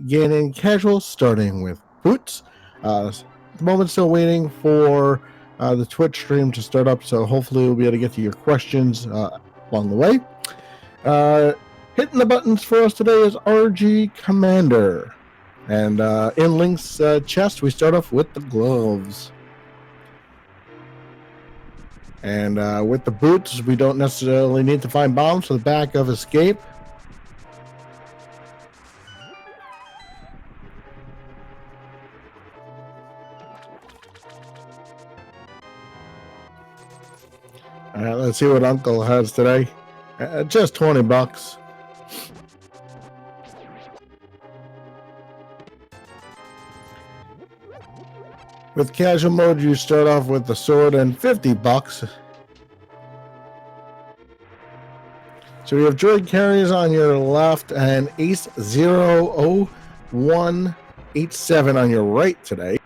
Ganon Casual, starting with Boots. At the moment, still waiting for the Twitch stream to start up, so hopefully we'll be able to get to your questions along the way. Hitting the buttons for us today is RG Commander. And in Link's chest, we start off with the gloves. And with the boots, we don't necessarily need to find bombs for the back of escape. All right, let's see what Uncle has today. Just $20. With casual mode, you start off with the sword and $50. So we have droid carriers on your left and Ace 00187 on your right today.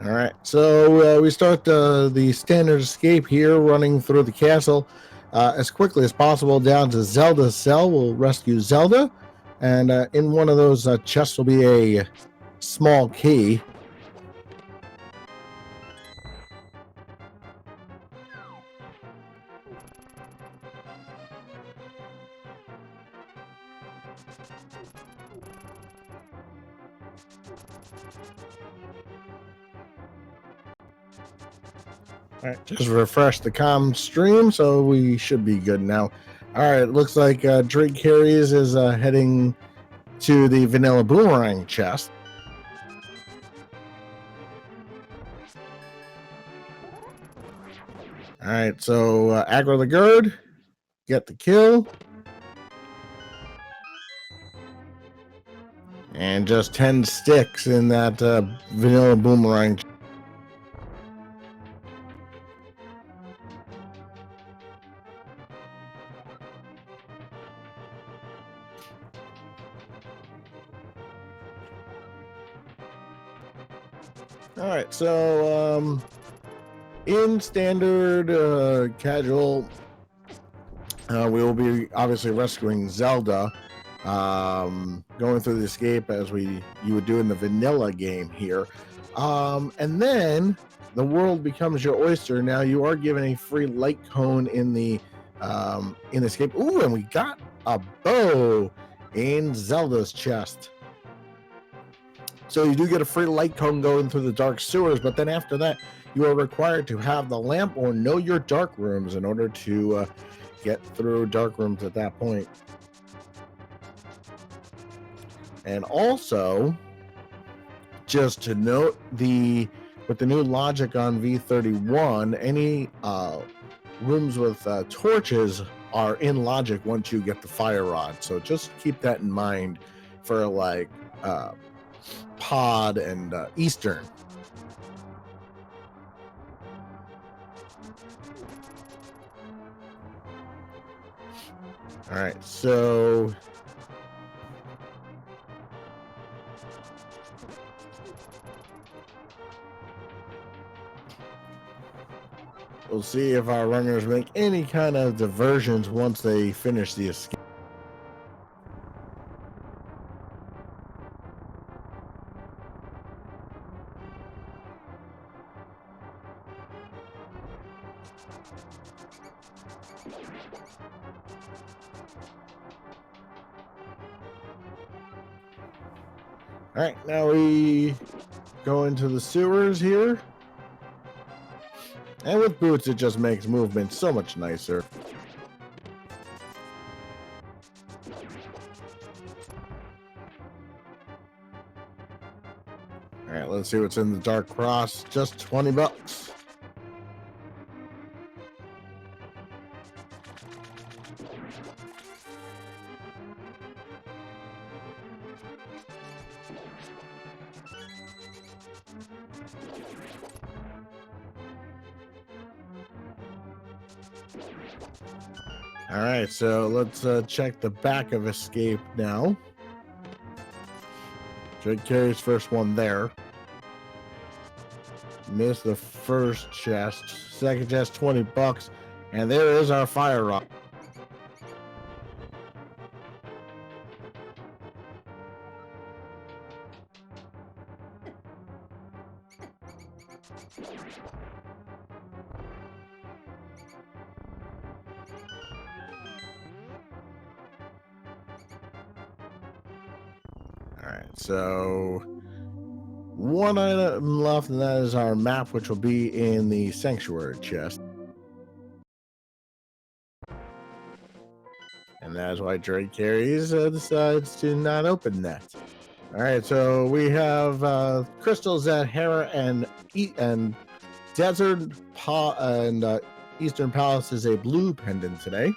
All right, so we start the standard escape here, running through the castle as quickly as possible down to Zelda's cell. We'll rescue Zelda, and in one of those chests will be a small key. All right, just refresh the comm stream, so we should be good now. All right, it looks like Drake Carries is heading to the Vanilla Boomerang chest. All right, so aggro the guard, get the kill. And just 10 sticks in that Vanilla Boomerang. All right, so in standard casual, we will be obviously rescuing Zelda, going through the escape as you would do in the vanilla game here, and then the world becomes your oyster. Now you are given a free light cone in the escape. Ooh, and we got a bow in Zelda's chest. So you do get a free light cone going through the dark sewers, but then after that, you are required to have the lamp or know your dark rooms in order to get through dark rooms at that point. And also, just to note, with the new logic on V31, any rooms with torches are in logic once you get the fire rod. So just keep that in mind for like Pod and Eastern. All right, so we'll see if our runners make any kind of diversions once they finish the escape. All right, now we go into the sewers here. And with boots, it just makes movement so much nicer. All right, let's see what's in the Dark Cross. Just $20. All right, so let's check the back of escape now. Drake carries first one there. Missed the first chest. Second chest, $20. And there is our fire rock. Alright, so one item left, and that is our map, which will be in the sanctuary chest. And that is why Drake Carries decides to not open that. Alright, so we have crystals at Hera and Desert and Eastern Palace is a blue pendant today.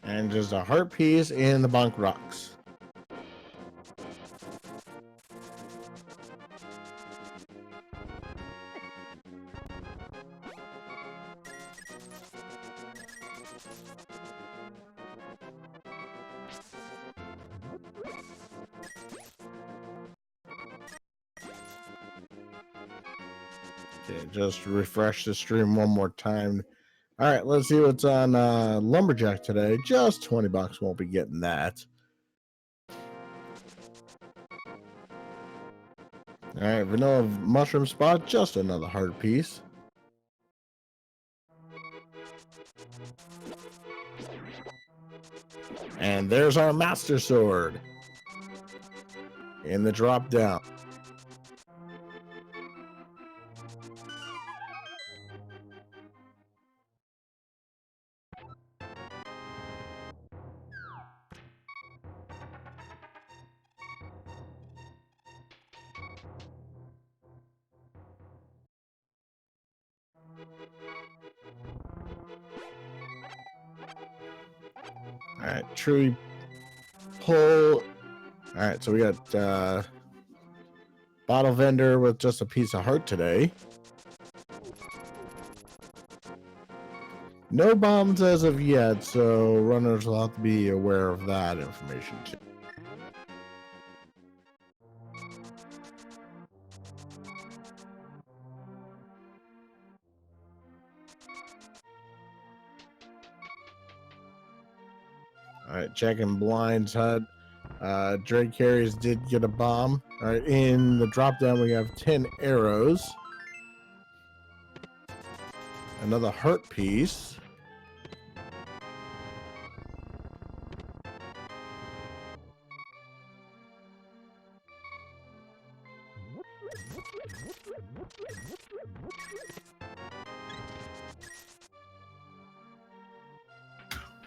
And just a heart piece in the Bonk Rocks. Okay, just refresh the stream one more time. All right, let's see what's on Lumberjack today. Just $20. Won't be getting that. All right, Vanilla Mushroom Spot. Just another heart piece. And there's our Master Sword in the drop down. All right, tree pull. All right, so we got bottle vendor with just a piece of heart today. No bombs as of yet, so runners will have to be aware of that information too. All right, checking Blind's hut. Drake Carries did get a bomb. All right, in the drop down, we have 10 arrows. Another heart piece.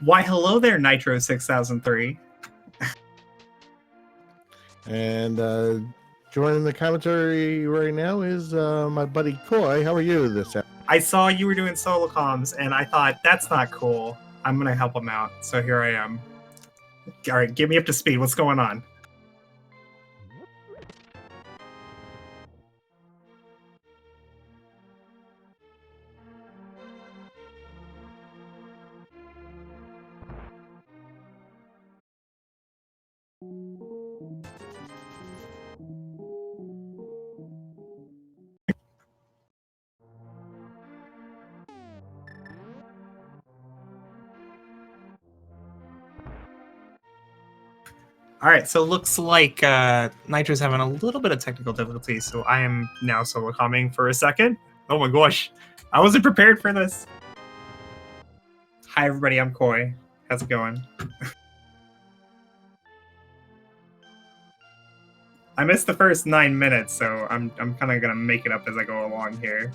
Why, hello there, Nitro 6003. And joining the commentary right now is my buddy Coy. How are you this afternoon? I saw you were doing solo comms, and I thought, that's not cool. I'm going to help him out. So here I am. All right, get me up to speed. What's going on? All right, so it looks like Nitro's having a little bit of technical difficulty, so I am now solo comming for a second. Oh my gosh, I wasn't prepared for this. Hi everybody, I'm Coy. How's it going? I missed the first 9 minutes, so I'm kind of gonna make it up as I go along here.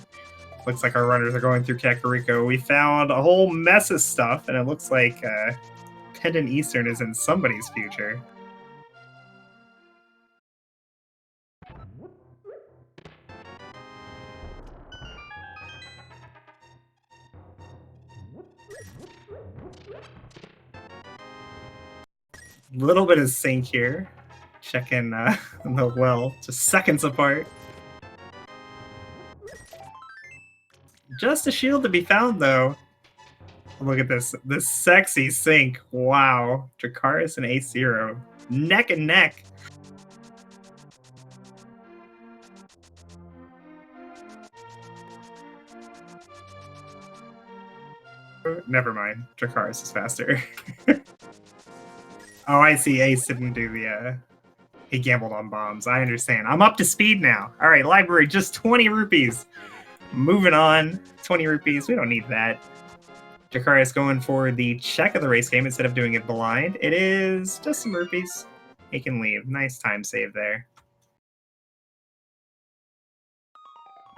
Looks like our runners are going through Kakariko. We found a whole mess of stuff, and it looks like Pendant Eastern is in somebody's future. Little bit of sync here. Checking the well, just seconds apart. Just a shield to be found, though. Look at this. This sexy sync. Wow. Dracarys and Ace Zero. Neck and neck. Never mind. Dracarys is faster. Oh, I see. Ace didn't do the... He gambled on bombs. I understand. I'm up to speed now. All right, library, just 20 rupees. Moving on. 20 rupees. We don't need that. Dracarys going for the check of the race game instead of doing it blind. It is just some rupees. He can leave. Nice time save there.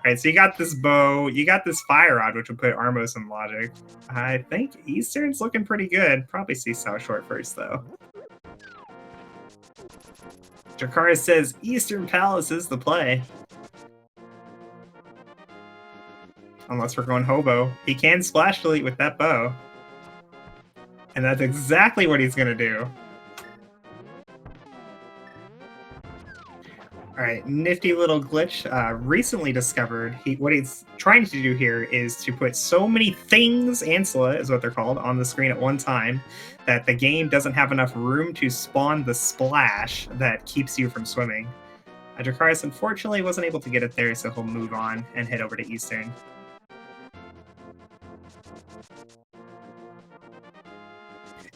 All right, so you got this bow. You got this fire rod, which will put Armos in logic. I think Eastern's looking pretty good. Probably see South Shore first, though. Dracarys says Eastern Palace is the play. Unless we're going hobo. He can splash delete with that bow. And that's exactly what he's going to do. Alright, nifty little glitch. Recently discovered. What he's trying to do here is to put so many things, Ancilla is what they're called, on the screen at one time that the game doesn't have enough room to spawn the splash that keeps you from swimming. Dracarys unfortunately wasn't able to get it there, so he'll move on and head over to Eastern.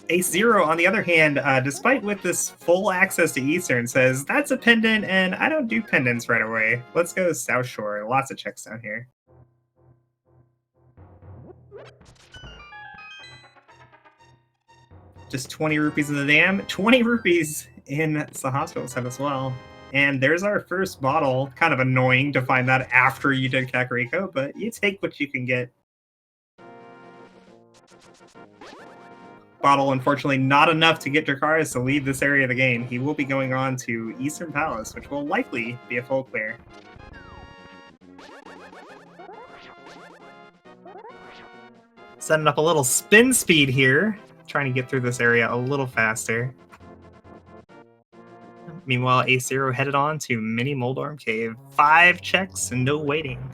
Ace Zero, on the other hand, despite with this full access to Eastern, says, that's a pendant, and I don't do pendants right away. Let's go South Shore. Lots of checks down here. Just 20 rupees in the dam. 20 rupees in the hospital set as well. And there's our first bottle. Kind of annoying to find that after you did Kakariko, but you take what you can get. Bottle, unfortunately, not enough to get Dracarys to leave this area of the game. He will be going on to Eastern Palace, which will likely be a full clear. Setting up a little spin speed here, trying to get through this area a little faster. Meanwhile, Ace Zero headed on to Mini Moldorm Cave. 5 checks and no waiting.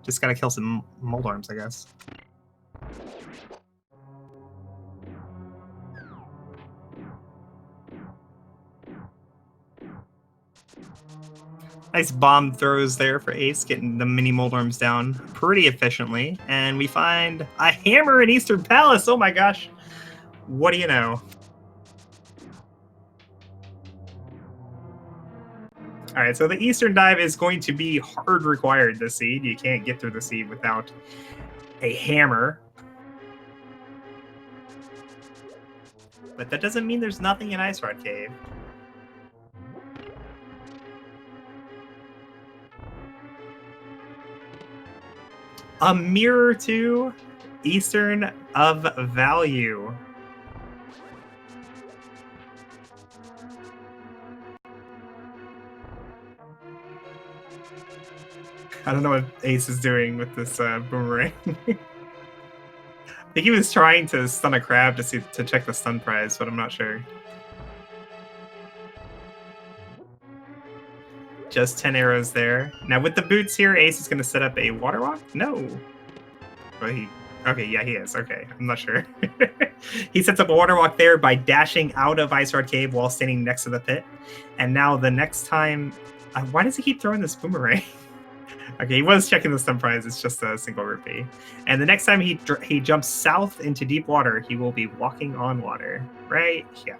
Just gotta kill some Moldorms, I guess. Nice bomb throws there for Ace, getting the mini Moldorms down pretty efficiently. And we find a hammer in Eastern Palace. Oh my gosh. What do you know? All right, so the Eastern Dive is going to be hard required this seed. You can't get through the seed without a hammer. But that doesn't mean there's nothing in Ice Rod Cave. A mirror to Eastern of value. I don't know what Ace is doing with this boomerang. I think he was trying to stun a crab to check the stun prize, but I'm not sure. Just 10 arrows there. Now with the boots here, Ace is going to set up a water walk? No. Well, okay, yeah, he is. Okay, I'm not sure. He sets up a water walk there by dashing out of Ice Rod Cave while standing next to the pit. And now the next time... why does he keep throwing this boomerang? Okay, he was checking the stun prize. It's just a single rupee. And the next time he jumps south into deep water, he will be walking on water. Right? Yeah.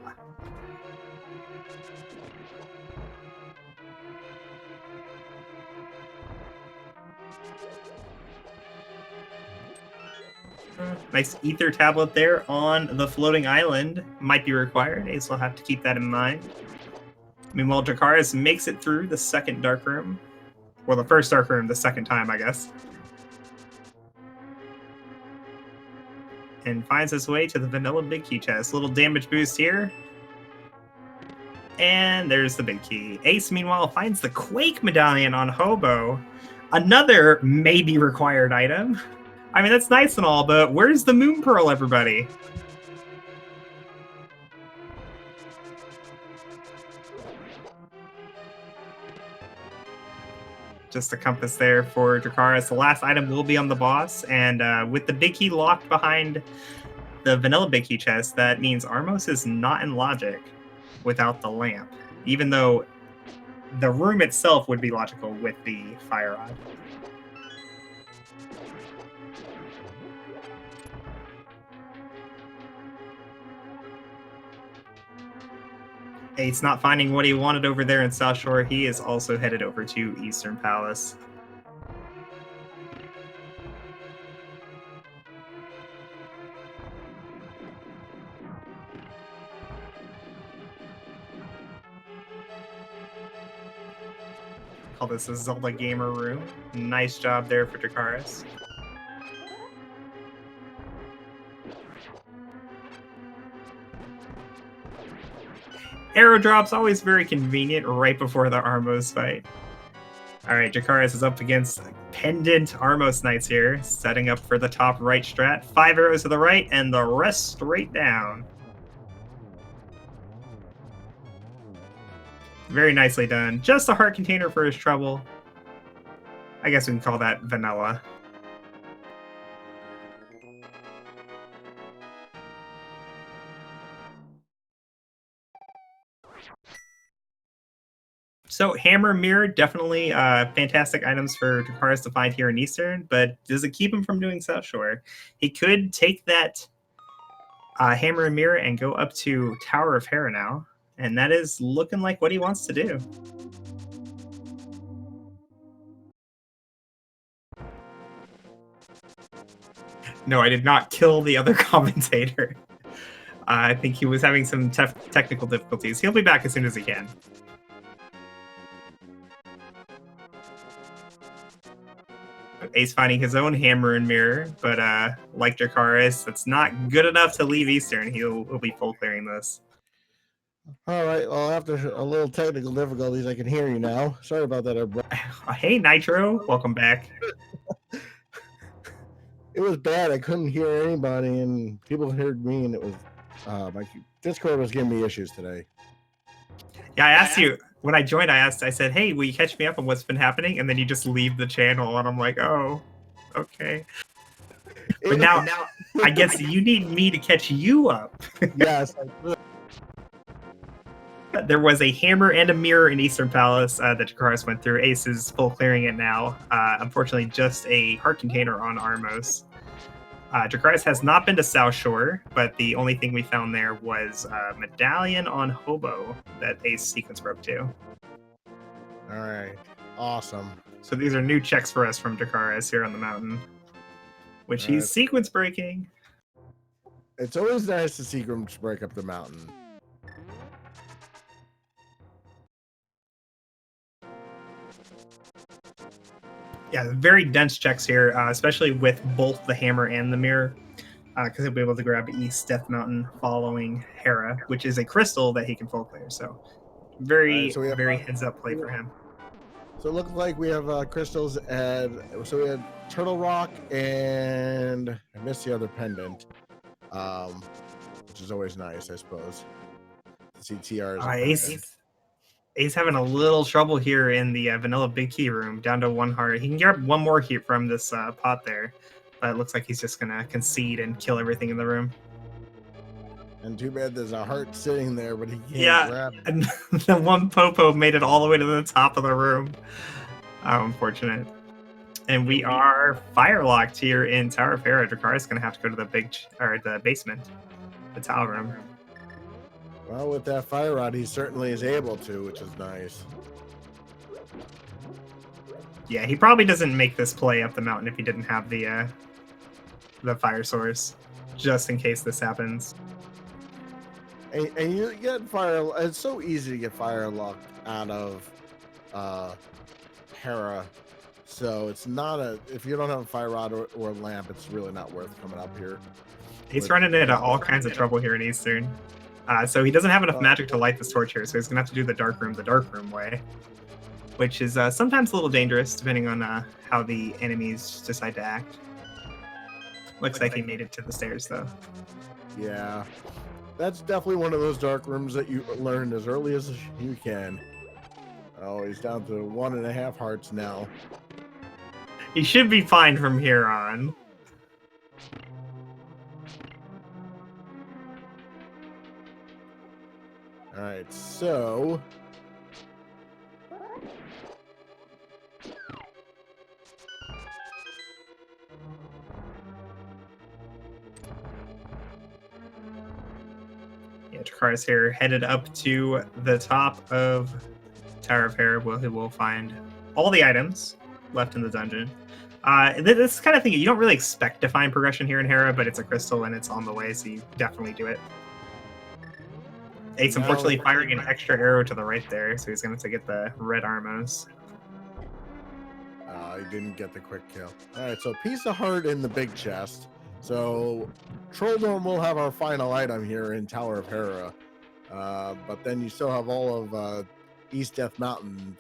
Nice ether tablet there on the floating island. Might be required. Ace will have to keep that in mind. Meanwhile, Dracarys makes it through the second dark room. Well, the first dark room the second time, I guess. And finds his way to the vanilla big key chest. Little damage boost here. And there's the big key. Ace, meanwhile, finds the Quake medallion on Hobo. Another maybe required item. I mean, that's nice and all, but where's the Moon Pearl, everybody? Just a compass there for Dracarys. The last item will be on the boss, and with the big key locked behind the vanilla big key chest, that means Armos is not in logic without the lamp, even though the room itself would be logical with the fire rod. Ace not finding what he wanted over there in South Shore. He is also headed over to Eastern Palace. Call this a Zelda gamer room. Nice job there for Dracarys. Arrow drops, always very convenient right before the Armos fight. Alright, Dracarys is up against Pendant Armos Knights here, setting up for the top right strat. 5 arrows to the right, and the rest straight down. Very nicely done. Just a heart container for his trouble. I guess we can call that vanilla. So Hammer Mirror, definitely fantastic items for Dracarys to find here in Eastern, but does it keep him from doing South Shore? He could take that Hammer and Mirror and go up to Tower of Hera now, and that is looking like what he wants to do. No, I did not kill the other commentator. I think he was having some technical difficulties. He'll be back as soon as he can. Ace finding his own hammer and mirror, but like Dracarys, that's not good enough to leave Eastern. He'll be full clearing this. All right. Well, after a little technical difficulties, I can hear you now. Sorry about that, everybody. Hey, Nitro, welcome back. It was bad. I couldn't hear anybody, and people heard me, and it was my Discord was giving me issues today. Yeah, I asked you when I joined. I said, "Hey, will you catch me up on what's been happening?" And then you just leave the channel, and I'm like, "Oh, okay." But now I guess you need me to catch you up. Yes. There was a hammer and a mirror in Eastern Palace that Dracarys went through. Ace is full clearing it now. Unfortunately, just a heart container on Armos. Dracarys has not been to South Shore, but the only thing we found there was a medallion on Hobo that Ace sequence broke to. All right. Awesome. So these are new checks for us from Dracarys here on the mountain, which he's sequence breaking. It's always nice to sequence break up the mountain. Yeah, very dense checks here, especially with both the hammer and the mirror, because he'll be able to grab East Death Mountain following Hera, which is a crystal that he can full clear. So very, very heads up play for him. So it looks like we have crystals, and so we had Turtle Rock, and I missed the other pendant, which is always nice, I suppose. To see TRs. Ace having a little trouble here in the vanilla big key room, down to 1 heart. He can grab 1 more heat from this pot there, but it looks like he's just gonna concede and kill everything in the room. And too bad there's a heart sitting there, but he can't grab it. And the 1 Popo made it all the way to the top of the room. How unfortunate. And we are firelocked here in Tower of Hera. Dracarys gonna have to go to the basement, the towel room. Well, with that fire rod, he certainly is able to, which is nice. Yeah, he probably doesn't make this play up the mountain if he didn't have the fire source, just in case this happens. And you get fire. It's so easy to get fire locked out of Hera. So it's not if you don't have a fire rod or a lamp, it's really not worth coming up here. He's running into all kinds of trouble here in Eastern. So he doesn't have enough magic to light this torch here, so he's going to have to do the dark room way, which is sometimes a little dangerous depending on how the enemies decide to act. Looks like he made it to the stairs, though. Yeah, that's definitely one of those dark rooms that you learn as early as you can. Oh, he's down to 1.5 hearts now. He should be fine from here on. All right, so Yeah, Dracarys here headed up to the top of Tower of Hera, where he will find all the items left in the dungeon. This kind of thing you don't really expect to find progression here in Hera, but it's a crystal and it's on the way, so you definitely do it. Ace unfortunately firing an extra arrow to the right there, so he's going to get the red Armos. He didn't get the quick kill. All right, so piece of heart in the big chest. So Trolldome will have our final item here in Tower of Hera. But then you still have all of East Death Mountain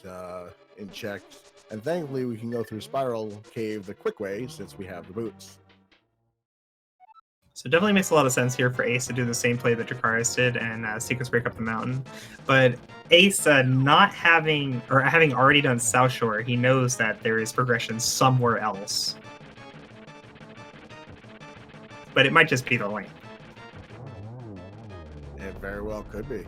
in check. And thankfully, we can go through Spiral Cave the quick way since we have the boots. So it definitely makes a lot of sense here for Ace to do the same play that Dracarys did and sequence break up the mountain. But Ace not having already done South Shore, he knows that there is progression somewhere else. But it might just be the lane. It very well could be.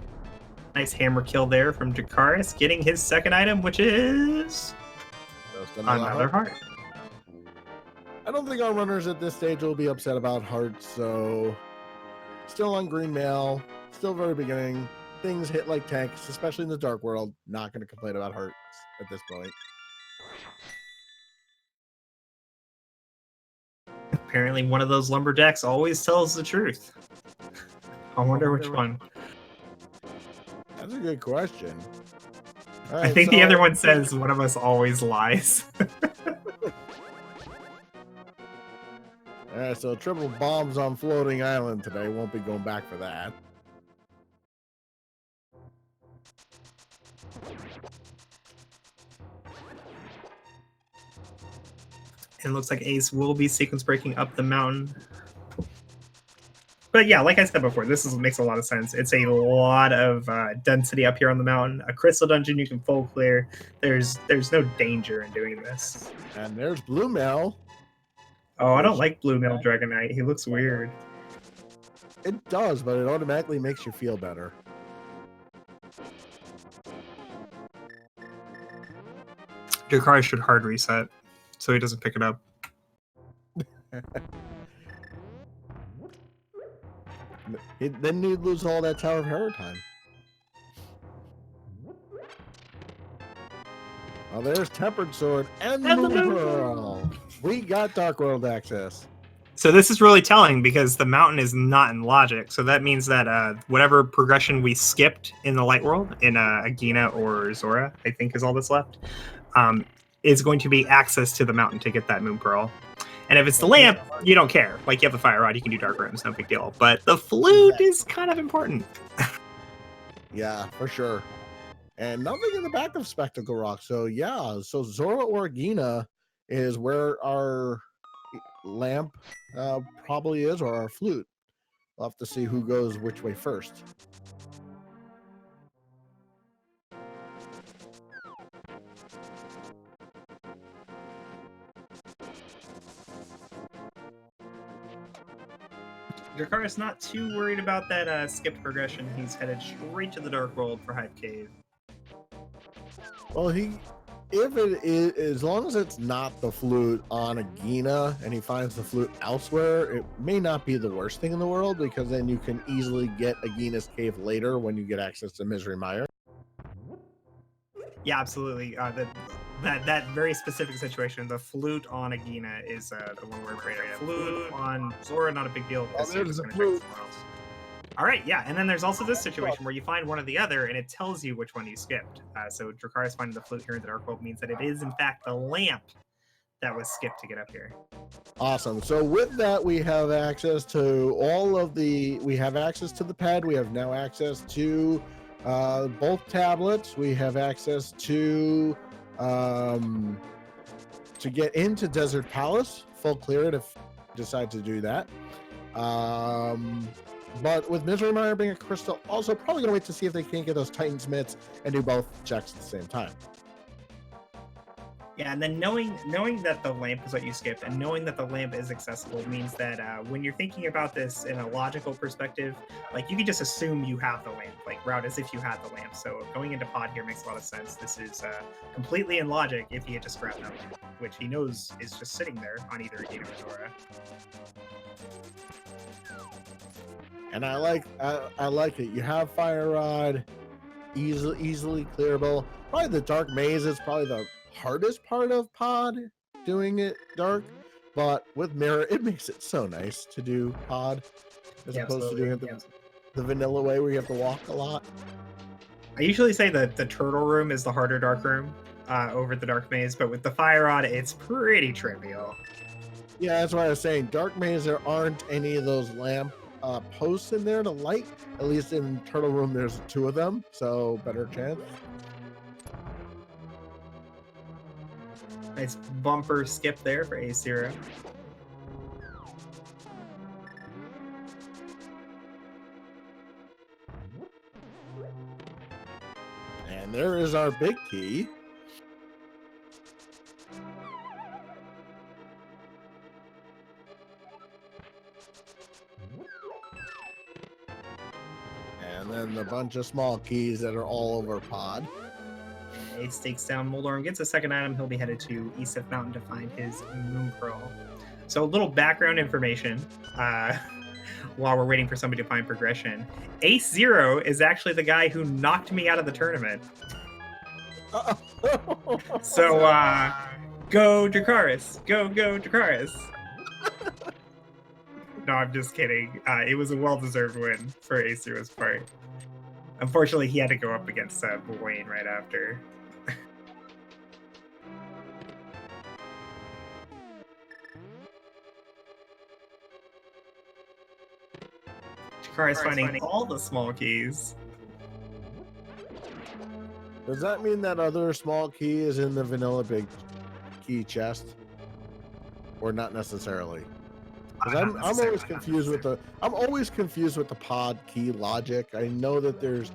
Nice hammer kill there from Dracarys, getting his second item, which is another heart. I don't think our runners at this stage will be upset about hearts, so still on green mail, still very beginning. Things hit like tanks, especially in the Dark World. Not going to complain about hearts at this point. Apparently one of those lumberjacks always tells the truth. I wonder which one. That's a good question. Right, I think the other one says one of us always lies. All right, so triple bombs on floating island today. Won't be going back for that. It looks like Ace will be sequence breaking up the mountain. But yeah, like I said before, this makes a lot of sense. It's a lot of density up here on the mountain. A crystal dungeon you can full clear. There's no danger in doing this. And there's Blue Mail. Oh, I don't like Blue Mail Dragonite. He looks weird. It does, but it automatically makes you feel better. Dracarys should hard reset so he doesn't pick it up. Then you'd lose all that Tower of Hera time. Oh, there's Tempered Sword and the Moon Pearl. We got Dark World access. So this is really telling because the mountain is not in logic. So that means that whatever progression we skipped in the Light World, in Agina or Zora, I think is all that's left, is going to be access to the mountain to get that Moon Pearl. And if it's the lamp, you don't care. Like, you have the fire rod, you can do dark rooms, no big deal. But the flute is kind of important. Yeah, for sure. And nothing in the back of Spectacle Rock. So yeah, so Zora or Agina is where our lamp probably is, or our flute. We'll have to see who goes which way first. Dracarys not too worried about that skipped progression. He's headed straight to the Dark World for Hive Cave. Well, if it is, as long as it's not the flute on Agina and he finds the flute elsewhere, it may not be the worst thing in the world, because then you can easily get Agina's cave later when you get access to Misery Mire. Yeah, absolutely. That very specific situation, the flute on Agina is the one we're afraid of. Flute on Zora, not a big deal. Oh, there's the flute. All right, yeah, and then there's also this situation where you find one or the other, and it tells you which one you skipped. So Dracarys finding the flute here in the Dark World means that it is, in fact, the lamp that was skipped to get up here. Awesome. So with that, we have access to all of the... We have access to the pad. We have now access to both tablets. We have access to get into Desert Palace. Full clear it if you decide to do that. But with Misery Miner being a crystal, also probably going to wait to see if they can get those Titan's mitts and do both checks at the same time. Yeah, and then knowing that the lamp is what you skipped, and knowing that the lamp is accessible means that when you're thinking about this in a logical perspective, like you can just assume you have the lamp, like route as if you had the lamp. So going into pod here makes a lot of sense. This is completely in logic if he had just grabbed that lamp, which he knows is just sitting there on either Ganon or Dora. And I like it. You have Fire Rod, easily clearable. Probably the Dark Maze is probably the hardest part of pod, doing it dark. But with Mirror, it makes it so nice to do pod as opposed to doing it the vanilla way where you have to walk a lot. I usually say that the turtle room is the harder dark room over the Dark Maze, but with the Fire Rod, it's pretty trivial. Yeah, that's why I was saying Dark Maze, there aren't any of those lamp posts in there to light. At least in Turtle Room, there's 2 of them, so better chance. Nice bumper skip there for A0. And there is our big key. And then the bunch of small keys that are all over pod. Ace takes down Moldorm, gets a second item. He'll be headed to East Mountain to find his Moon Pearl. So a little background information while we're waiting for somebody to find progression. Ace Zero is actually the guy who knocked me out of the tournament. So go Dracarys. Go Dracarys. No, I'm just kidding. It was a well-deserved win for Ace Zero's part. Unfortunately, he had to go up against Wayne right after. Dracarys finding all the small keys. Does that mean that other small key is in the vanilla big key chest? Or not necessarily? I'm always confused with the pod key logic. I know that there's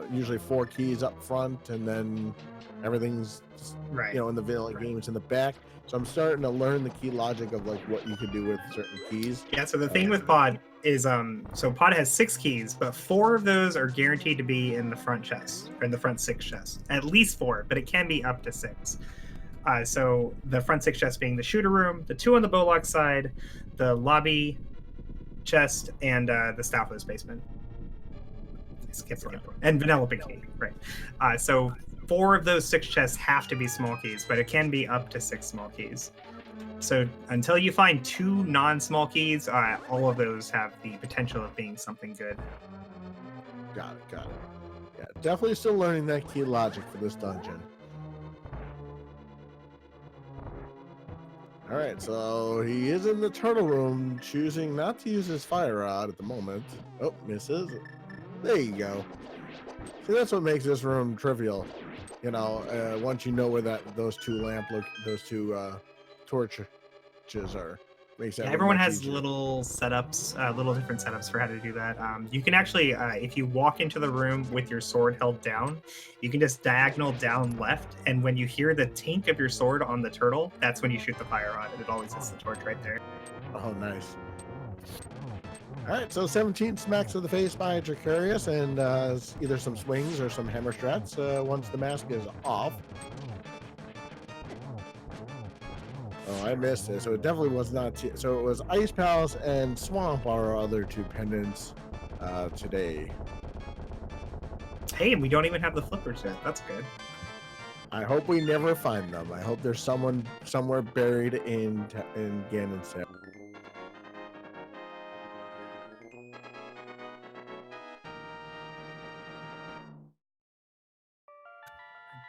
usually 4 keys up front, and then everything's right, in the vanilla games in the back. So I'm starting to learn the key logic of like what you can do with certain keys. Yeah. So the thing with pod is so pod has 6 keys, but 4 of those are guaranteed to be in the front chest, or in the front 6 chests. At least 4, but it can be up to 6. So the front 6 chests being the shooter room, the 2 on the Bowlock side, the lobby chest, and the Staffless basement. And Vanellope key, right. So 4 of those 6 chests have to be small keys, but it can be up to 6 small keys. So until you find 2 non-small keys, all of those have the potential of being something good. Got it. Yeah, definitely still learning that key logic for this dungeon. All right, so he is in the turtle room, choosing not to use his Fire Rod at the moment. Oh, misses. There you go. See, that's what makes this room trivial. Once you know where those 2 torches are. Everyone has little setups, little different setups for how to do that. You can actually, if you walk into the room with your sword held down, you can just diagonal down left, and when you hear the tink of your sword on the turtle, that's when you shoot the Fire Rod, and it always hits the torch right there. Oh, nice. All right, so 17 smacks to the face by Dracarys, and either some swings or some hammer strats once the mask is off. Oh, I missed it. So it definitely was not. So it was Ice Palace and Swamp are our other 2 pendants today. Hey, and we don't even have the flippers yet. That's good. I hope we never find them. I hope there's someone somewhere buried in Ganon's head.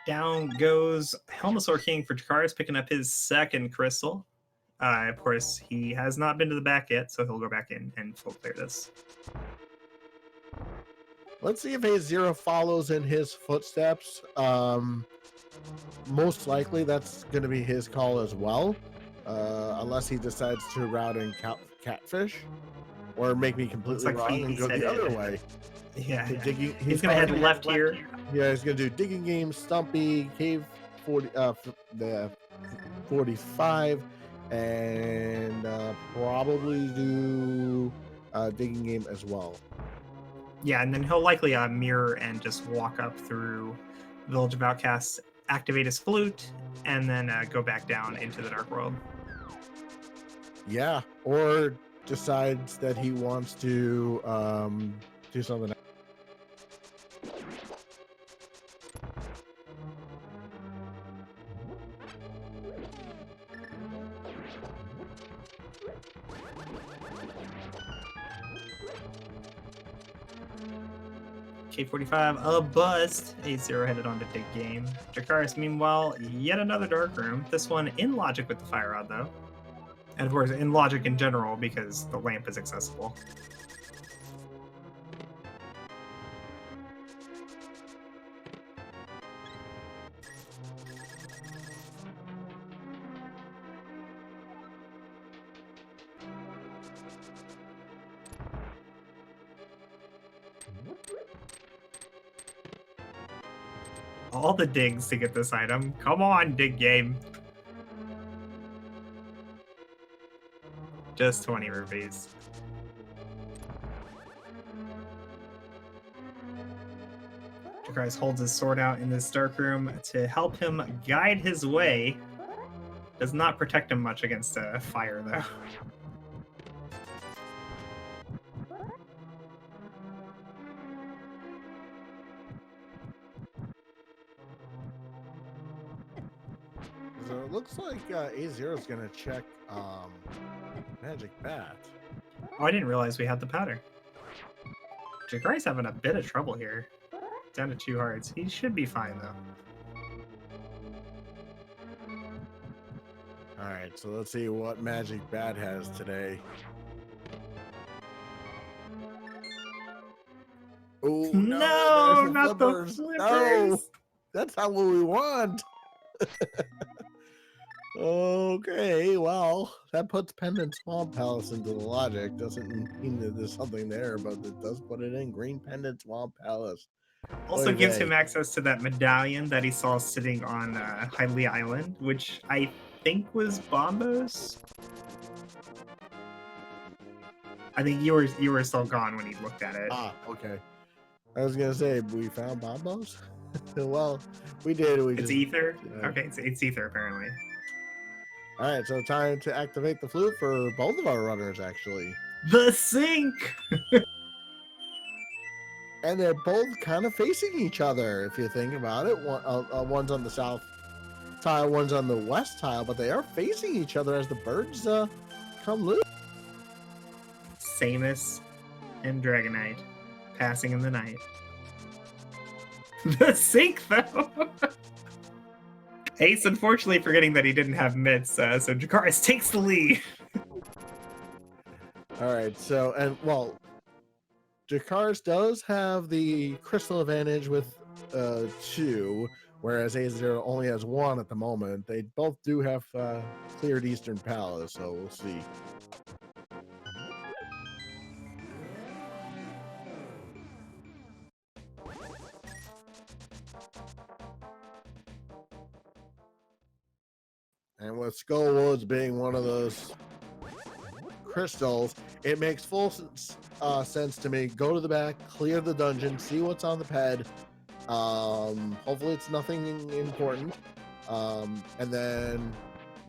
Down goes Helmasaur King for Dracarys, picking up his 2nd crystal. Of course, he has not been to the back yet, so he'll go back in and full clear this. Let's see if A0 follows in his footsteps. Most likely that's going to be his call as well, unless he decides to route in Catfish. or make me completely like wrong and he's go the headed- other way. Yeah, So yeah. digging, He's gonna head probably- left here. Yeah, he's gonna do digging game, Stumpy, Cave 40, the 45, and probably do digging game as well. Yeah, and then he'll likely mirror and just walk up through Village of Outcasts, activate his flute, and then go back down into the Dark World. Yeah, or decides that he wants to do something. K45, a bust. 8-0 headed on to Dig Game. Dracarys, meanwhile, yet another Dark Room. This one in logic with the Fire Rod, though. And of course, in logic in general, because the lamp is accessible. All the digs to get this item. Come on, Dig Game. Just 20 rupees. Dracarys holds his sword out in this dark room to help him guide his way. Does not protect him much against fire, though. So it looks like A0 is gonna check Magic Bat. Oh, I didn't realize we had the powder. Dracarys having a bit of trouble here. Down to 2 hearts. He should be fine, though. All right, so let's see what Magic Bat has today. Oh No, there's not the flippers. No, flippers. that's not what we want. Okay, well, that puts Pendant Swamp Palace into the logic. Doesn't mean that there's something there, but it does put it in. Green Pendant Swamp Palace. Also Oy gives vey. him access to that medallion that he saw sitting on Hyley Island, which I think was Bombos. I think you were still gone when he looked at it. Ah, okay. I was gonna say we found Bombos. Well, we did. We It's just, Ether? yeah. Okay, it's Ether, apparently. All right, so time to activate the flute for both of our runners, actually. The sink! And they're both kind of facing each other, if you think about it. One's on the south tile, one's on the west tile, but they are facing each other as the birds come loose. Samus and Dragonite passing in the night. The sink, though! Ace, unfortunately, forgetting that he didn't have mitts, so Dracarys takes the lead. All right, so, and well, Dracarys does have the crystal advantage with 2, whereas A0 only has 1 at the moment. They both do have cleared Eastern Palace, so we'll see. And with Skullwoods being one of those crystals, it makes full sense to me. Go to the back, clear the dungeon, see what's on the ped. Hopefully it's nothing important. And then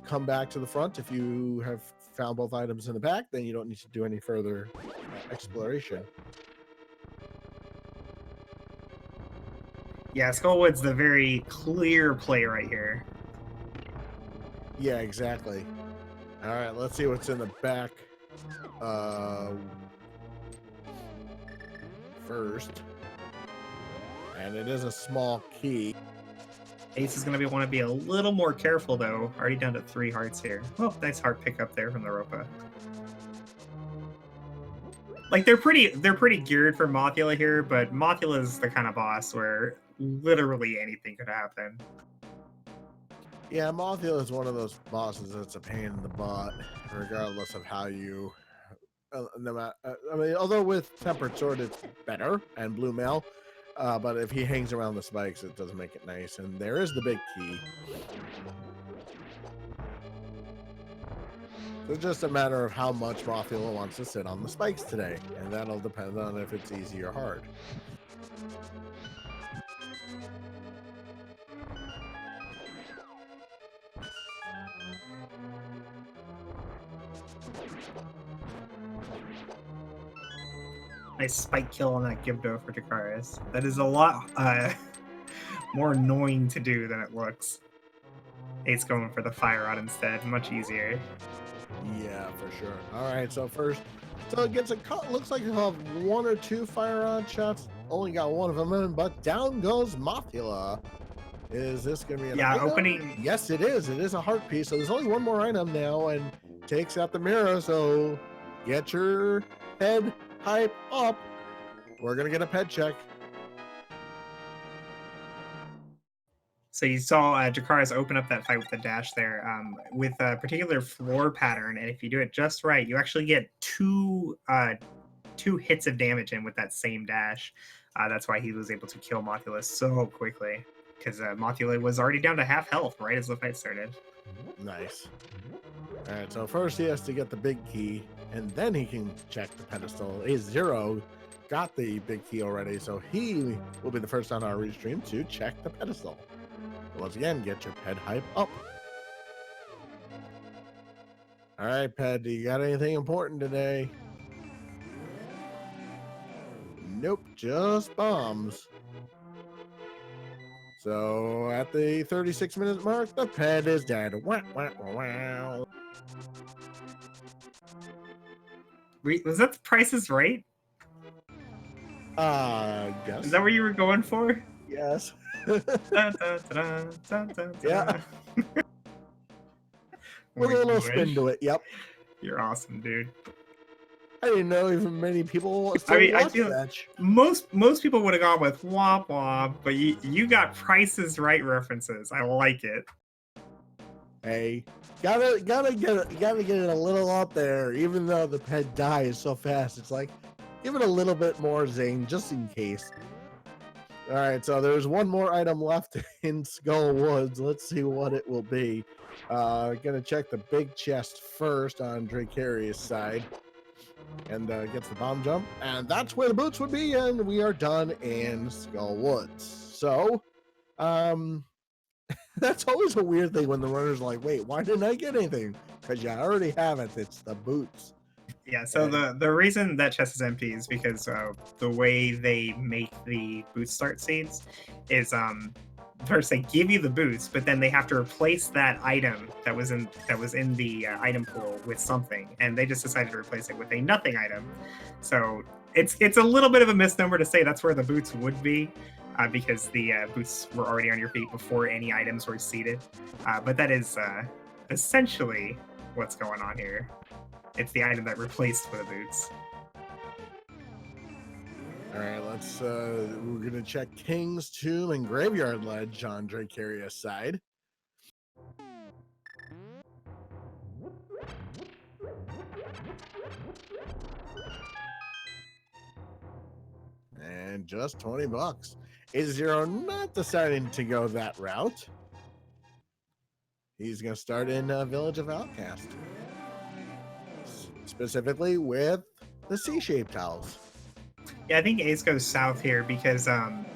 come back to the front. If you have found both items in the back, then you don't need to do any further exploration. Yeah, Skullwood's the very clear play right here. Yeah, exactly. All right, let's see what's in the back first. And it is a small key. Ace is going to want to be a little more careful, though. Already down to 3 hearts here. Oh, nice heart pickup there from the Ropa. Like, they're pretty geared for Mothula here, but Mothula's the kind of boss where literally anything could happen. Yeah, Mothula is one of those bosses that's a pain in the butt, regardless of how you no matter, I mean, although with tempered sword it's better and blue mail, but if he hangs around the spikes, it doesn't make it nice. And there is the big key. So it's just a matter of how much Mothula wants to sit on the spikes today, and that'll depend on if it's easy or hard. Nice spike kill on that Gibdo for Dracarys. That is a lot more annoying to do than it looks. Ace going for the fire rod instead, much easier. Yeah, for sure. All right, so first, so it gets a cut. Looks like he'll have 1 or 2 fire rod shots. Only got 1 of them in, but down goes Mothula. Is this going to be an item? Opening? Yes, it is. It is a heart piece. So there's only 1 more item now, and takes out the mirror. So get your head hype up. We're going to get a pet check. So you saw Dracarys open up that fight with the dash there with a particular floor pattern, and if you do it just right, you actually get 2 hits of damage in with that same dash. That's why he was able to kill Mothula so quickly, because Mothula was already down to half health right as the fight started. Nice. All right, so first he has to get the big key, and then he can check the pedestal. A0 got the big key already, so he will be the first on our restream to check the pedestal. Once again, get your ped hype up. All right, Ped, do you got anything important today? Nope, just bombs. So at the 36-minute mark, the Ped is dead. Wah, wah, wah, wow. Was that the Price is Right? Yes. Is that what you were going for? Yes. Dun, dun, dun, dun, dun, Yeah. With a little spin to it. Yep. You're awesome, dude. I didn't know even many people still I watch feel that. most people would have gone with womp womp, but you got Price is Right references. I like it. Hey, gotta get it a little up there, even though the pet dies so fast. It's like, give it a little bit more zing, just in case. All right, so there's 1 more item left in Skull Woods. Let's see what it will be. Gonna check the big chest first on Dracarys' side, and gets the bomb jump, and that's where the boots would be, and we are done in Skull Woods. So, that's always a weird thing when the runner's like, wait, why didn't I get anything? Because you already have it. It's the boots. Yeah, so the reason that chest is empty is because the way they make the boot start seeds is first they give you the boots, but then they have to replace that item that was in the item pool with something, and they just decided to replace it with a nothing item. So it's a little bit of a misnomer to say that's where the boots would be, because the boots were already on your feet before any items were seeded. But that is essentially what's going on here. It's the item that replaced for the boots. All right, let's we're gonna check King's Tomb and Graveyard Ledge on Dracarys' side. And just $20. A0 not deciding to go that route. He's gonna start in Village of Outcast, specifically with the C-shaped tiles. Yeah, I think Ace goes south here because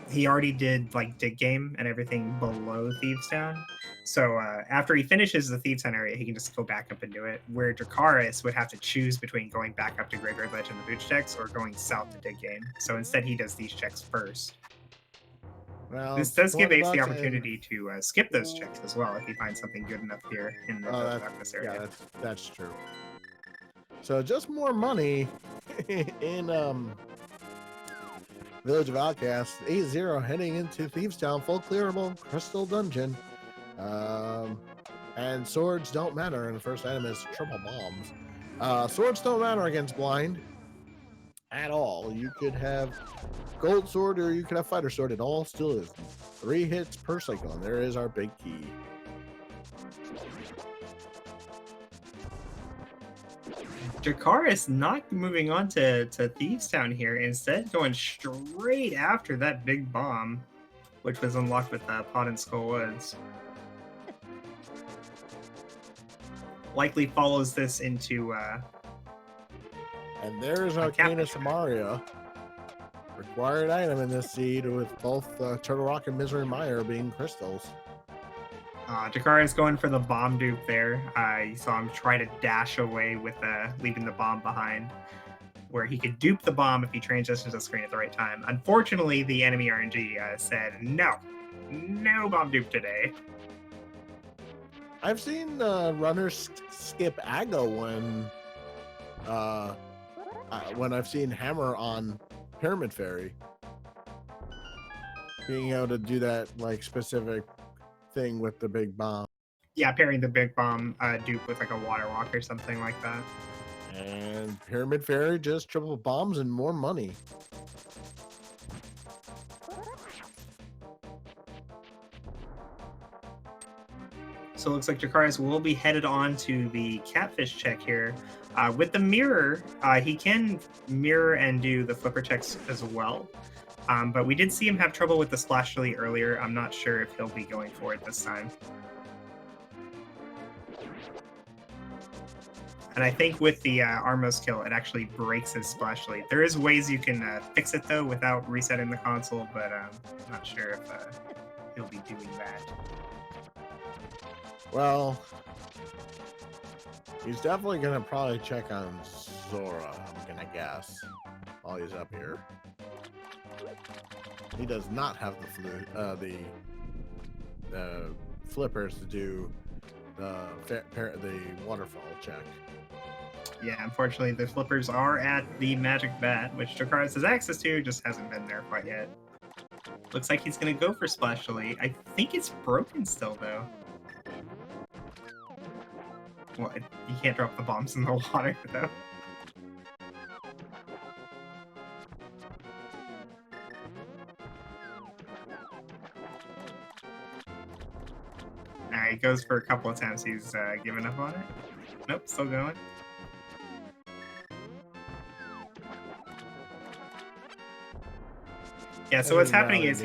he already did like Dig Game and everything below Thieves Town. So after he finishes the Thieves Town area, he can just go back up and do it. Where Dracarys would have to choose between going back up to Graveyard Ledge and the Boots checks or going south to Dig Game. So instead, he does these checks first. Well, this does give Ace the opportunity to skip those checks as well if he finds something good enough here in the darkness area. Yeah, that's true. So just more money in Village of Outcasts. 8-0 heading into Thieves Town, full clearable Crystal Dungeon. And swords don't matter, and the first item is triple bombs. Swords don't matter against blind at all. You could have gold sword or you could have fighter sword. It all still is 3 hits per cycle, and there is our big key. Dracarys not moving on to Thieves Town here, instead going straight after that big bomb, which was unlocked with Pot and Skull Woods. Likely follows this into And there's Arcana Samaria. Required item in this seed, with both Turtle Rock and Misery Mire being crystals. Dracarys going for the bomb dupe there. You saw him try to dash away with leaving the bomb behind, where he could dupe the bomb if he transitions the screen at the right time. Unfortunately, the enemy RNG said, no bomb dupe today. I've seen runners skip Aggo when I've seen Hammer on Pyramid Fairy. Being able to do that like specific thing with the big bomb. Yeah, pairing the big bomb dupe with like a water walk or something like that. And Pyramid Fairy just triple bombs and more money. So it looks like Dracarys will be headed on to the catfish check here. With the mirror, he can mirror and do the flipper checks as well. But we did see him have trouble with the splash lily earlier. I'm not sure if he'll be going for it this time. And I think with the Armos kill, it actually breaks his splash lily. There is ways you can fix it though without resetting the console, but I'm not sure if he'll be doing that. Well, he's definitely gonna probably check on Zora, I'm gonna guess, while he's up here. He does not have the flippers to do the waterfall check. Yeah, unfortunately, the flippers are at the magic bat, which Dracarys has access to, just hasn't been there quite yet. Looks like he's gonna go for splash lily. I think it's broken still though. Well, you can't drop the bombs in the water, though. He goes for a couple attempts. He's given up on it. Nope, still going. Yeah, so what's happening is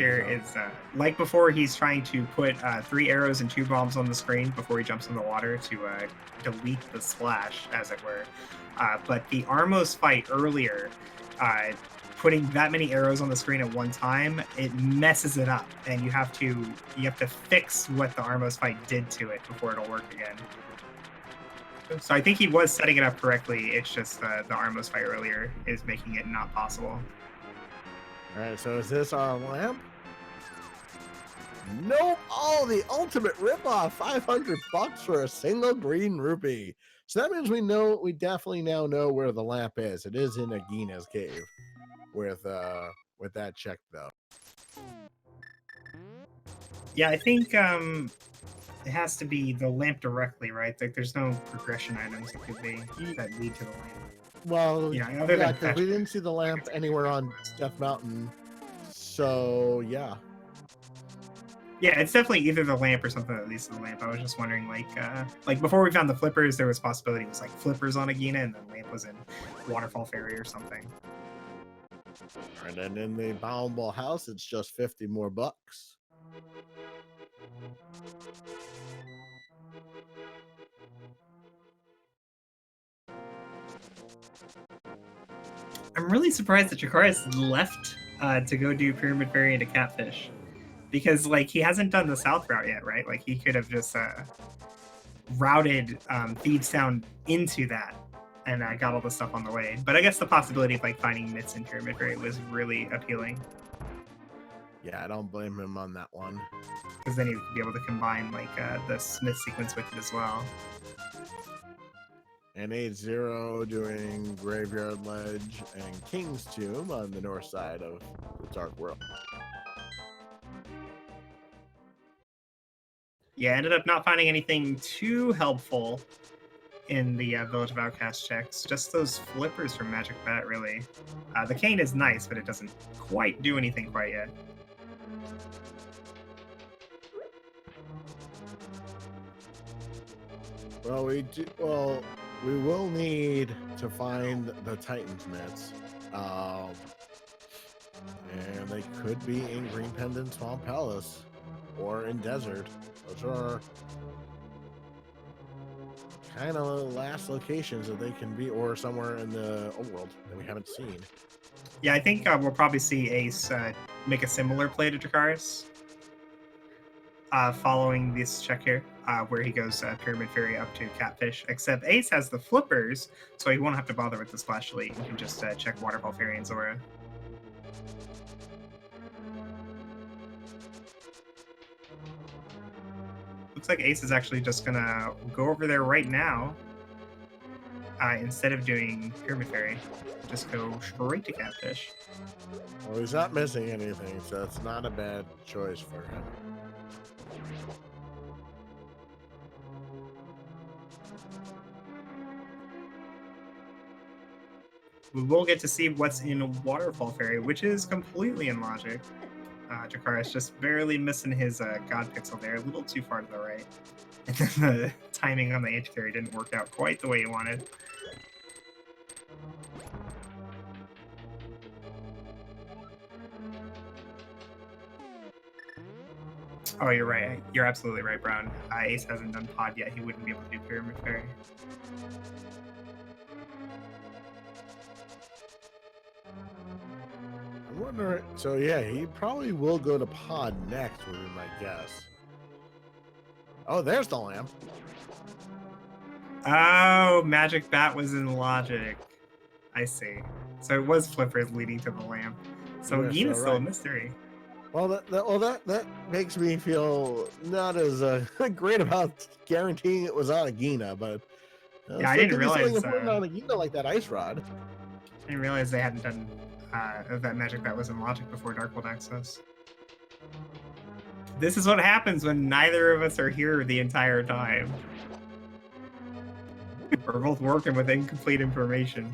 like before, he's trying to put 3 arrows and 2 bombs on the screen before he jumps in the water to delete the splash, as it were. But the Armos fight earlier, putting that many arrows on the screen at one time, it messes it up, and you have to fix what the Armos fight did to it before it'll work again. So I think he was setting it up correctly. It's just the Armos fight earlier is making it not possible. Alright, so is this our lamp? Nope! Oh, the ultimate ripoff! 500 bucks for a single green rupee. So that means we definitely now know where the lamp is. It is in Agina's cave. With that check though. Yeah, I think it has to be the lamp directly, right? Like there's no progression items that could be that lead to the lamp. Well, yeah, because we didn't see the lamp anywhere on Death Mountain, so yeah. Yeah, it's definitely either the lamp or something that leads to the lamp. I was just wondering, like before we found the flippers, there was possibility it was like flippers on Agina, and the lamp was in Waterfall Fairy or something. And then in the Boundball House, it's just 50 more bucks. I'm really surprised that Dracarys left to go do Pyramid Fairy into Catfish, because like he hasn't done the south route yet, right? Like he could have just routed Thieves Town into that and got all the stuff on the way. But I guess the possibility of like finding myths in Pyramid Fairy was really appealing. Yeah, I don't blame him on that one. Because then he'd be able to combine like the Smith sequence with it as well. And 8-0 doing Graveyard Ledge and King's Tomb on the north side of the Dark World. Yeah, ended up not finding anything too helpful in the Village of Outcasts checks. Just those flippers from Magic Bat, really. The cane is nice, but it doesn't quite do anything quite yet. Well, we will need to find the Titans mitts. And they could be in Green Pendant Swamp Palace or in Desert. Those are kind of last locations that they can be, or somewhere in the overworld that we haven't seen. Yeah, I think we'll probably see Ace make a similar play to Dracarys following this check here, where he goes Pyramid Fairy up to Catfish, except Ace has the flippers, so he won't have to bother with the Splash Elite. He can just check Waterfall Fairy and Zora. Looks like Ace is actually just gonna go over there right now. Instead of doing Pyramid Fairy, just go straight to Catfish. Well, he's not missing anything, so it's not a bad choice for him. We will get to see what's in Waterfall Fairy, which is completely in logic. Dracarys just barely missing his God Pixel there, a little too far to the right. And then the timing on the Anti-Fairy didn't work out quite the way he wanted. Oh, you're right. You're absolutely right, Brown. Ace hasn't done Pod yet. He wouldn't be able to do Pyramid Fairy. I'm wondering. So yeah, he probably will go to Pod next, would be my guess. Oh, there's the lamp. Oh, Magic Bat was in logic. I see. So it was flippers leading to the lamp. So Yes, Gina's all still a right. mystery. Well, that makes me feel not as great about guaranteeing it was on a Gina, but Yeah, I still didn't could be something realize, important on a Gina like that ice rod. I didn't realize they hadn't done that Magic Bat was in logic before Dark World Access. This is what happens when neither of us are here the entire time. We're both working with incomplete information.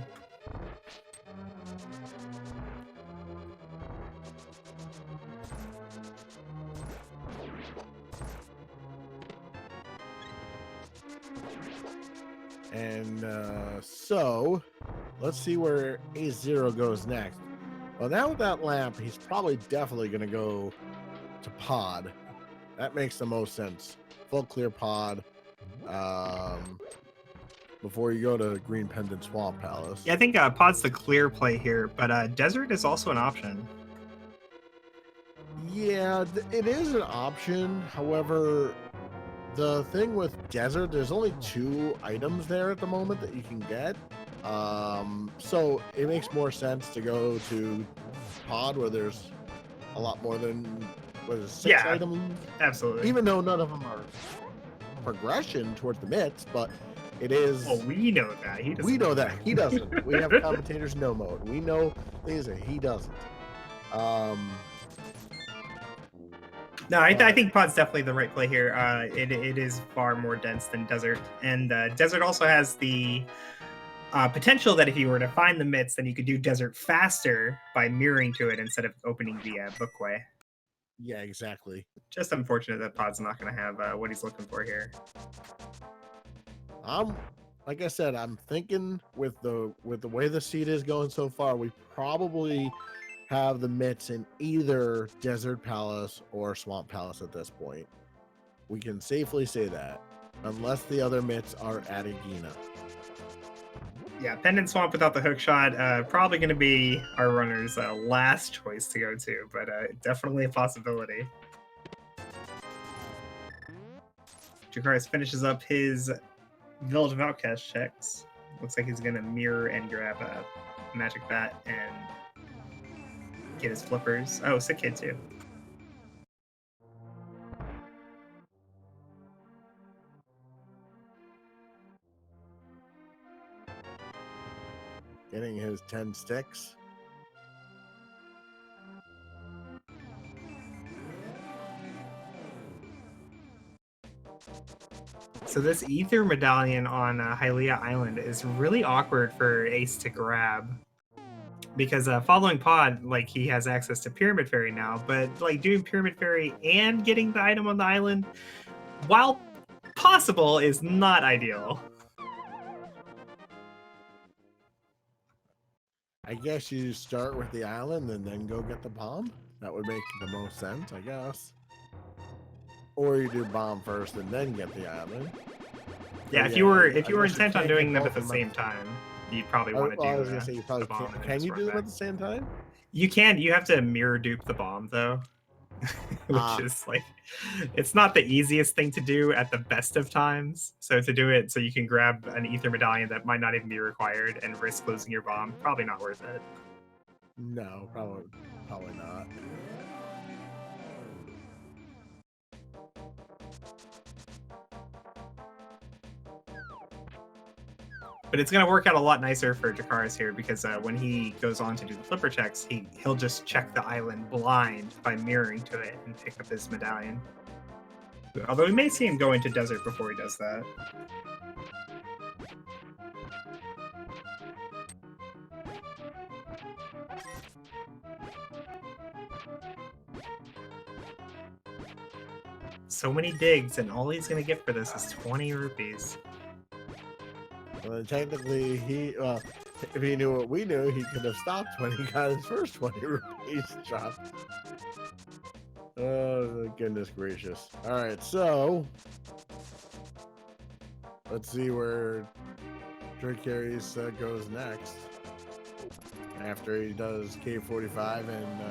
And so, let's see where A0 goes next. Well, now with that lamp, he's probably definitely going to go to Pod. That makes the most sense. Full clear Pod. Before you go to Green Pendant Swamp Palace. Yeah, I think Pod's the clear play here, but Desert is also an option. Yeah, it is an option. However, the thing with Desert, there's only 2 items there at the moment that you can get. So it makes more sense to go to Pod where there's a lot more than, what is it, 6 items? Absolutely. Even though none of them are progression towards the mitts, but it is. Well, we know that. He doesn't. We know that. He doesn't. We have commentators no mode. We know things that he doesn't. No, I think Pod's definitely the right play here. It is far more dense than Desert. And Desert also has the potential that if you were to find the mitts, then you could do Desert faster by mirroring to it instead of opening the bookway. Yeah, exactly. Just unfortunate that Pod's not going to have what he's looking for here. Like I said, I'm thinking with the way the seed is going so far, we probably have the mitts in either Desert Palace or Swamp Palace at this point. We can safely say that, unless the other mitts are at Agina. Yeah, Pendant Swamp without the hook shot, probably going to be our runner's last choice to go to, but definitely a possibility. Dracarys finishes up his Village of Outcast checks. Looks like he's going to mirror and grab a Magic Bat and get his flippers. Oh, Sick Kid too. Getting his 10 sticks. So this Ether Medallion on Hylia Island is really awkward for Ace to grab. Because following Pod, like, he has access to Pyramid Fairy now, but like doing Pyramid Fairy and getting the item on the island, while possible, is not ideal. I guess you start with the island and then go get the bomb. That would make the most sense, I guess. Or you do bomb first and then get the island. Yeah, But if you were I guess you intent on can't doing get them at both the of same time, you'd probably want to Well, I do was gonna say you probably the bomb. And then can just you run do them back. at the same time? You can. You have to mirror dupe the bomb though, which is like, it's not the easiest thing to do at the best of times. So to do it so you can grab an ether medallion that might not even be required and risk losing your bomb, probably not worth it. No, probably not. But it's going to work out a lot nicer for Jakaris here because when he goes on to do the flipper checks, he'll just check the island blind by mirroring to it and pick up his medallion. Although we may see him go into desert before he does that. So many digs, and all he's going to get for this is 20 rupees. Well, technically, if he knew what we knew, he could have stopped when he got his first 20 rupees dropped. Oh, goodness gracious. All right, so let's see where Dracarys goes next. After he does K45 and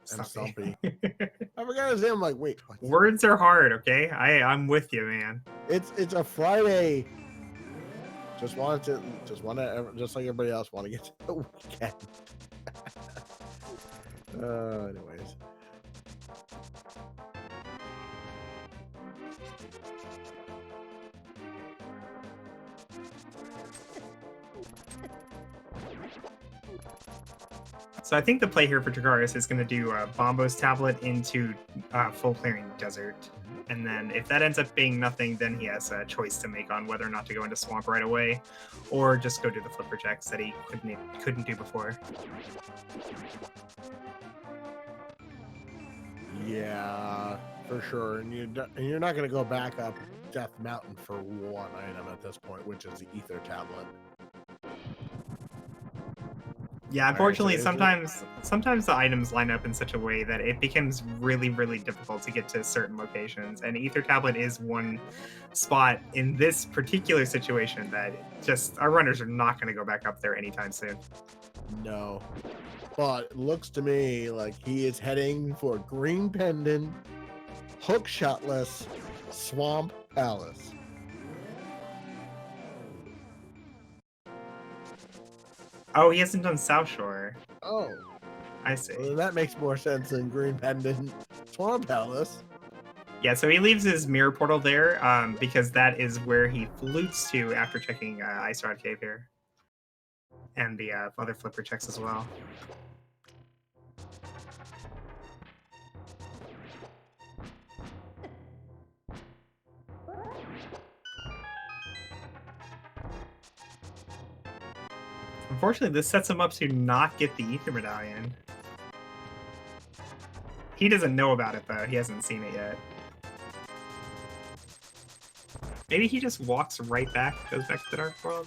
Stumpy. I forgot his name. I'm like, wait, what? Words are hard, okay? I'm with you, man. It's a Friday. Just like everybody else, want to get to the weekend. Anyways. So I think the play here for Jakaris is going to do Bombo's tablet into full clearing desert. And then if that ends up being nothing, then he has a choice to make on whether or not to go into swamp right away, or just go do the flipper checks that he couldn't do before. Yeah, for sure. And you're not going to go back up Death Mountain for one item at this point, which is the ether tablet. Yeah, unfortunately, sometimes the items line up in such a way that it becomes really, really difficult to get to certain locations. And Ether Tablet is one spot in this particular situation that just our runners are not going to go back up there anytime soon. No, but it looks to me like he is heading for Green Pendant, Hook Shotless, Swamp Palace. Oh, he hasn't done South Shore. Oh, I see. Well, that makes more sense than Green Pendant, Swamp Palace. Yeah, so he leaves his mirror portal there because that is where he flutes to after checking Ice Rod Cave here. And the other flipper checks as well. Unfortunately, this sets him up to not get the Ether Medallion. He doesn't know about it, though. He hasn't seen it yet. Maybe he just walks right back, goes back to the Dark World.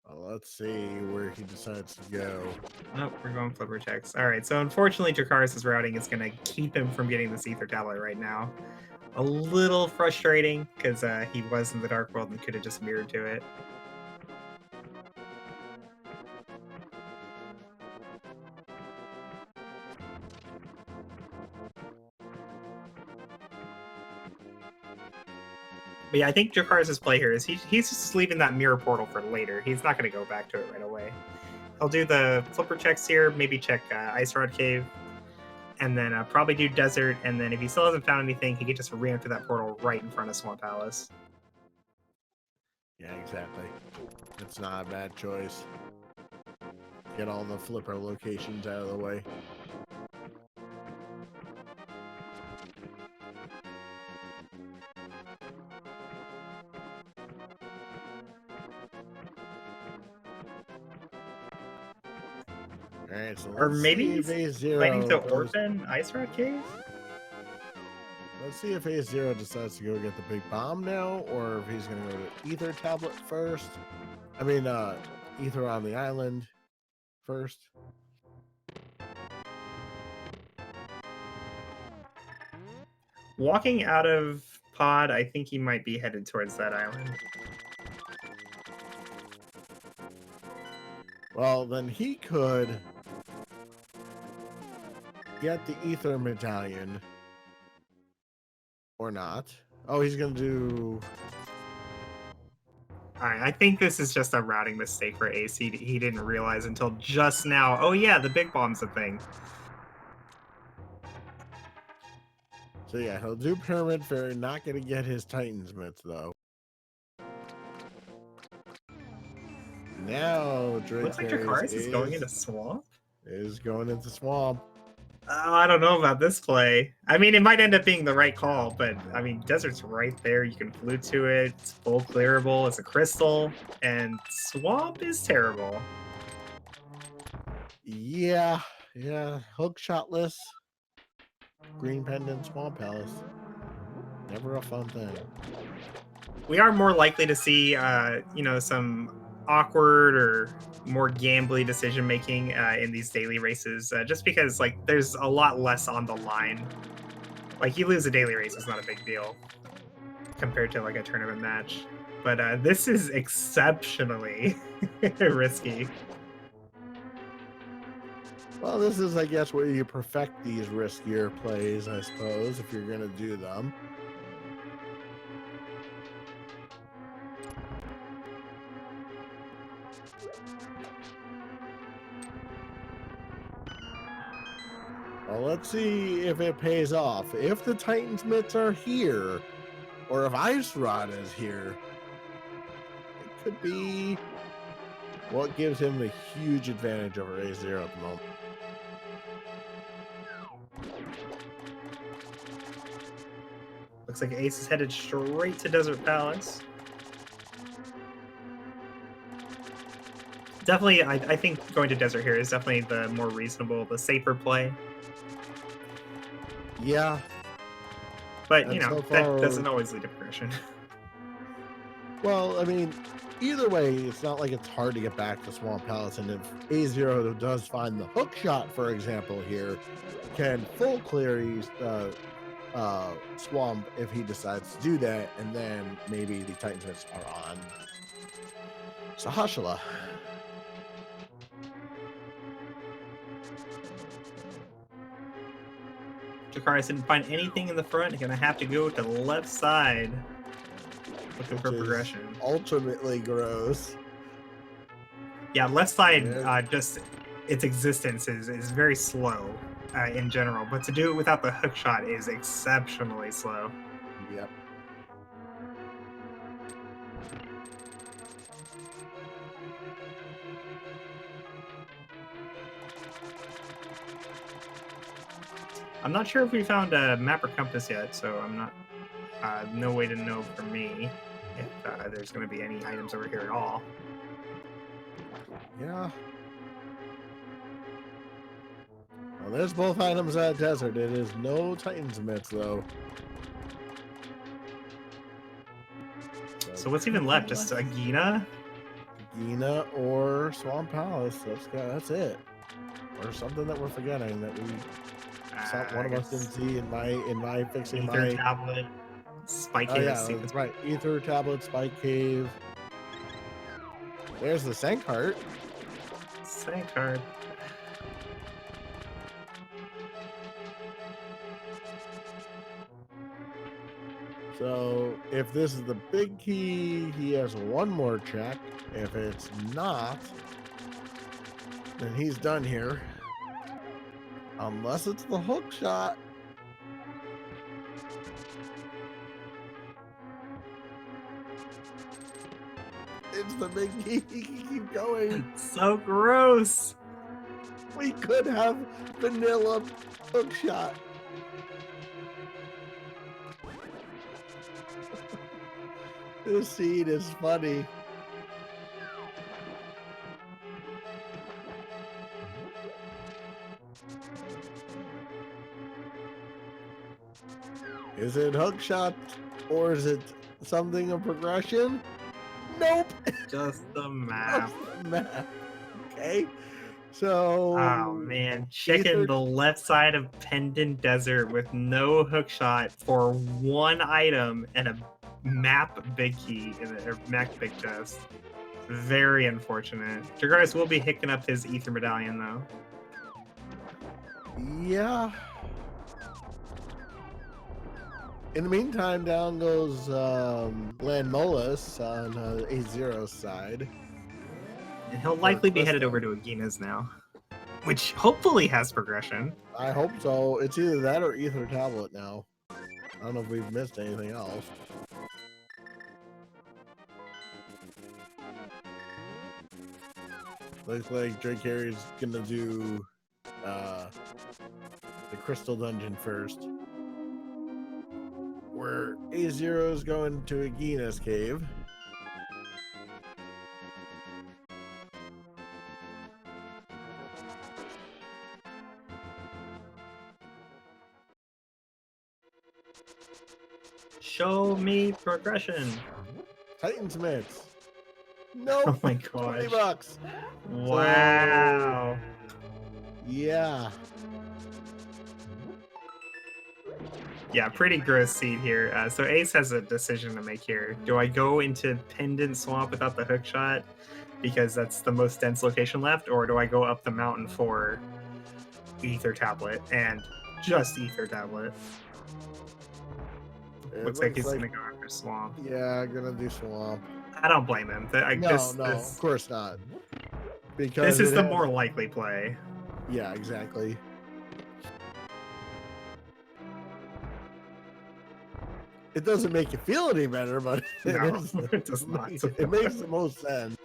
Well, let's see where he decides to go. Nope, we're going flipper checks. All right, so unfortunately, Jakaris' routing is going to keep him from getting this Ether Tablet right now. A little frustrating, because he was in the Dark World and could have just mirrored to it. But yeah, I think Jakaris' play here is he's just leaving that mirror portal for later. He's not going to go back to it right away. He'll do the flipper checks here, maybe check Ice Rod Cave, and then probably do Desert, and then if he still hasn't found anything, he can just re-enter that portal right in front of Swamp Palace. Yeah, exactly. It's not a bad choice. Get all the flipper locations out of the way. All right, so Or maybe he's Phase Zero planning to goes, orphan Ice Rod Cave? Let's see if A0 decides to go get the big bomb now, or if he's going to go to Ether Tablet first. I mean, Ether on the island first. Walking out of pod, I think he might be headed towards that island. Well, then he could get the Ether Medallion. Or not. Oh, he's going to do... Alright, I think this is just a routing mistake for Ace. He didn't realize until just now. Oh yeah, the big bomb's a thing. So yeah, he'll do Pyramid Fairy, not going to get his Titan's Mitts, though. Now, Drake Looks like Dracarys is going into Swamp. Is going into Swamp. Oh, I don't know about this play. I mean, it might end up being the right call, but I mean, Desert's right there. You can flute to it. It's full clearable. It's a crystal. And Swamp is terrible. Yeah. Hook shotless. Green Pendant Swamp Palace. Never a fun thing. We are more likely to see, some awkward or more gambly decision making in these daily races, just because there's a lot less on the line. Like, you lose a daily race is not a big deal compared to a tournament match, but this is exceptionally risky. Well, this is, I guess, where you perfect these riskier plays, I suppose, if you're going to do them. Well, let's see if it pays off. If the Titan's Mitts are here, or if Ice Rod is here, it could be what gives him a huge advantage over A0 at the moment. Looks like Ace is headed straight to Desert Palace. Definitely, I think going to Desert here is definitely the more reasonable, the safer play. Yeah. But, that doesn't always lead to progression. Well, I mean, either way, it's not like it's hard to get back to Swamp Palace. And if A0 does find the hook shot, for example, here, can full clear Swamp if he decides to do that. And then maybe the Titans Mitts are on Sahashala. Dracarys didn't find anything in the front. He's going to have to go to the left side looking for progression. Ultimately gross. Yeah, left side, just its existence is very slow in general. But to do it without the hook shot is exceptionally slow. Yep. I'm not sure if we found a map or compass yet, so I'm not... no way to know for me if there's going to be any items over here at all. Yeah. Well, there's both items at Desert. It is no Titan's Mitts, though. So what's even left? Just a Gina? Gina or Swamp Palace. That's it. Or something that we're forgetting that we... one of us didn't see in my fixing Ether my tablet, Spike Cave. yeah, that's right. Ether tablet, Spike Cave. There's the Sank Heart. Sank Heart. So if this is the big key, he has one more check. If it's not, then he's done here. Unless it's the hook shot. It's the big key. Keep going. So gross. We could have vanilla hook shot. This scene is funny. Is it hook shot or is it something of progression? Nope. Just the map. Map. Okay. So. Oh man, checking the left side of Pendant Desert with no hookshot for one item and a map big key or map big chest. Very unfortunate. Jagaris will be hicking up his ether medallion though. Yeah. In the meantime, down goes Landmolus on A0's side. And he'll likely be headed over to Agina's now, which hopefully has progression. I hope so. It's either that or Ether Tablet now. I don't know if we've missed anything else. Looks like Drake Harry's gonna do the Crystal Dungeon first. Where A0 is going to Agina's cave. Show me progression. Titan's Mitts. Nope. Oh my $20. gosh. Wow. Yeah. Yeah, pretty gross seed here. So Ace has a decision to make here. Do I go into Pendant Swamp without the hook shot because that's the most dense location left, or do I go up the mountain for Ether Tablet and just Ether Tablet? Looks like he's gonna go after Swamp. Yeah, gonna do Swamp. I don't blame him. Of course not. Because this is the more likely play. Yeah, exactly. It doesn't make you feel any better, but No, it does not. It makes the most sense.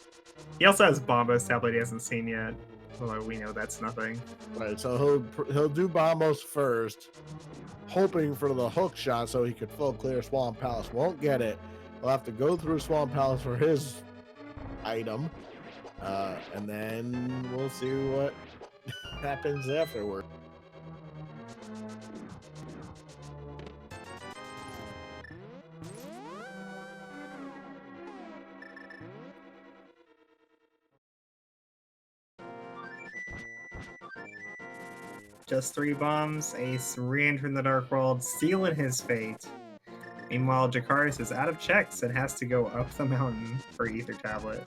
He also has Bombos Tablet he hasn't seen yet, although we know that's nothing. Right, so he'll do Bombos first, hoping for the hook shot so he could full clear Swamp Palace. Won't get it. He'll have to go through Swamp Palace for his item, and then we'll see what happens afterward. Just 3 bombs, Ace re-entering the Dark World, sealing his fate. Meanwhile, Jakaris is out of checks and has to go up the mountain for Ether Tablet.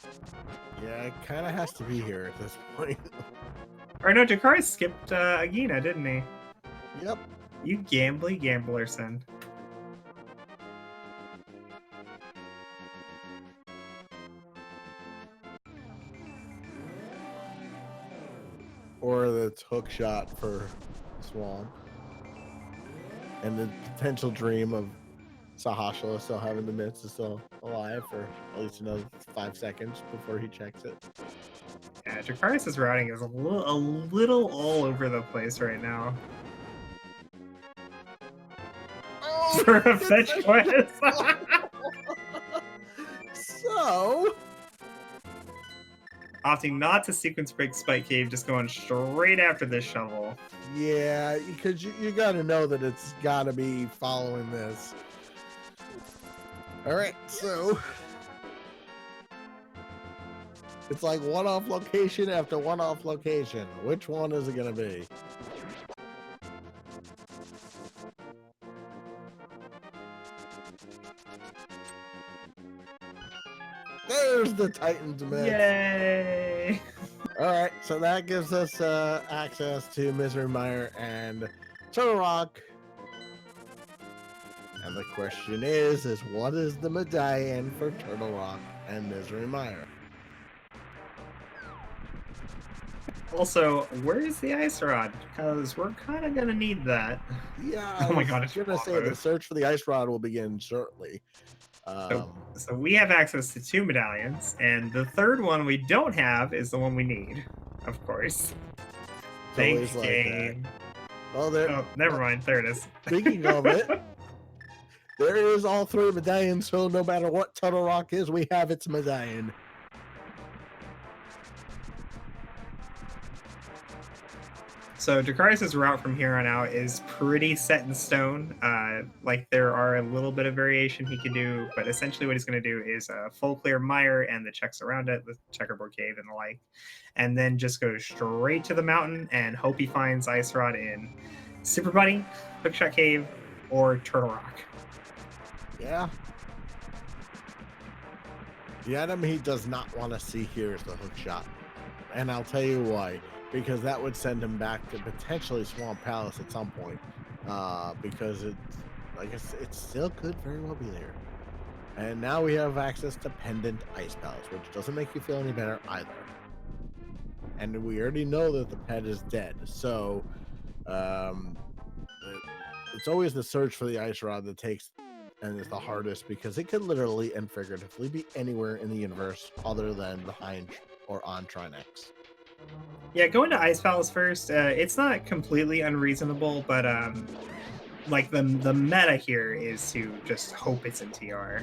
Yeah, it kind of has to be here at this point. Or no, Jakaris skipped Agina, didn't he? Yep. You gambly gambler, son. Or the hook shot for Swamp. And the potential dream of Sahashala still having the mitts is still alive for at least another 5 seconds before he checks it. Yeah, Jakaris' routing is a little all over the place right now. Oh, For a fetch quest. So Opting not to sequence break Spike Cave, just going straight after this shovel. yeah, because you got to know that it's got to be following this. All right, so it's like one-off location after one-off location. Which one is it going to be? There's the Titans mix. Yay! All right, so that gives us access to Misery Mire and Turtle Rock. And the question is what is the medallion for Turtle Rock and Misery Mire? Also, where's the ice rod? Because we're kind of gonna need that. Yeah, Oh my I God, was it's gonna say the awesome. search for the ice rod will begin shortly. So we have access to 2 medallions, and the third one we don't have is the one we need, of course. Thanks, like game. Well, there. Oh, never mind. There it is. Speaking of it, there is all 3 medallions. So no matter what Turtle Rock is, we have its medallion. So Dracarys' route from here on out is pretty set in stone. Like there are a little bit of variation he can do, but essentially what he's going to do is full clear Mire and the checks around it, the checkerboard cave and the like, and then just go straight to the mountain and hope he finds Ice Rod in Super Bunny, Hookshot Cave, or Turtle Rock. Yeah. The item he does not want to see here is the hook shot. And I'll tell you why. Because that would send him back to potentially Swamp Palace at some point. Because it's, like I said, it still could very well be there. And now we have access to Pendant Ice Palace, which doesn't make you feel any better either. And we already know that the pet is dead. So it's always the search for the Ice Rod that takes and is the hardest, because it could literally and figuratively be anywhere in the universe other than behind or on Trine X. Yeah, going to Ice Palace first. It's not completely unreasonable, but like the meta here is to just hope it's in TR.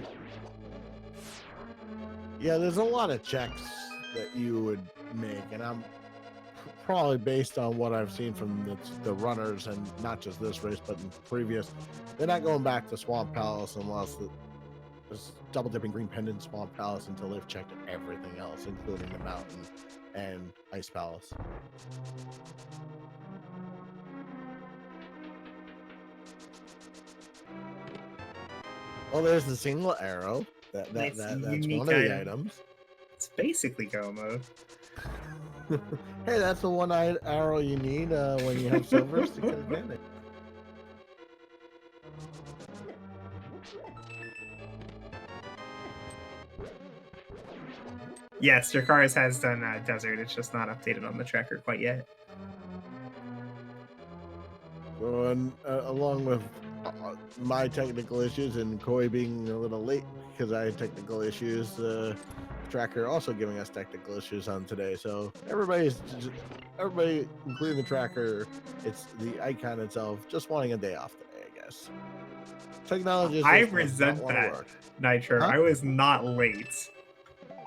Yeah, there's a lot of checks that you would make, and I'm probably based on what I've seen from the runners, and not just this race, but in previous. They're not going back to Swamp Palace unless there's double dipping Green Pendant Swamp Palace until they've checked everything else, including the mountain and Ice Palace. Well, there's the single arrow. That's one of the items. It's basically go mode. Hey, that's the one arrow you need when you have silvers to get advantage. Yes, Dracarys has done Desert. It's just not updated on the tracker quite yet. So, and, along with my technical issues and Koi being a little late because I had technical issues, tracker also giving us technical issues on today. So everybody, including the tracker, it's the icon itself, just wanting a day off today, I guess. Technology. I resent that, Nitro. Huh? I was not late.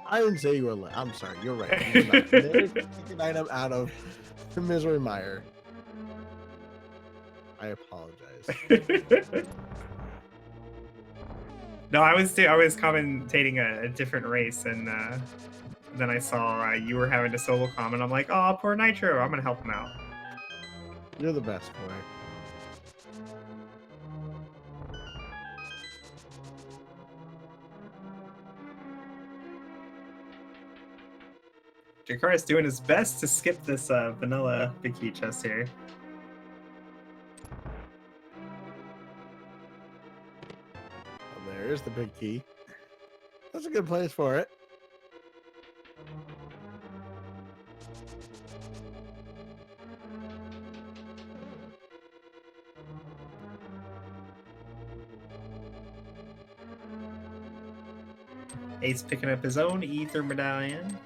I didn't say you were late. I'm sorry. You're right. You're not. Take an item out of the Misery Mire. I apologize. No, I was commentating a different race, and then I saw you were having to solo comment. I'm like, oh, poor Nitro. I'm gonna help him out. You're the best, Koi. Dracarys doing his best to skip this vanilla big key chest here. Well, there's the big key. That's a good place for it. Ace picking up his own Ether Medallion.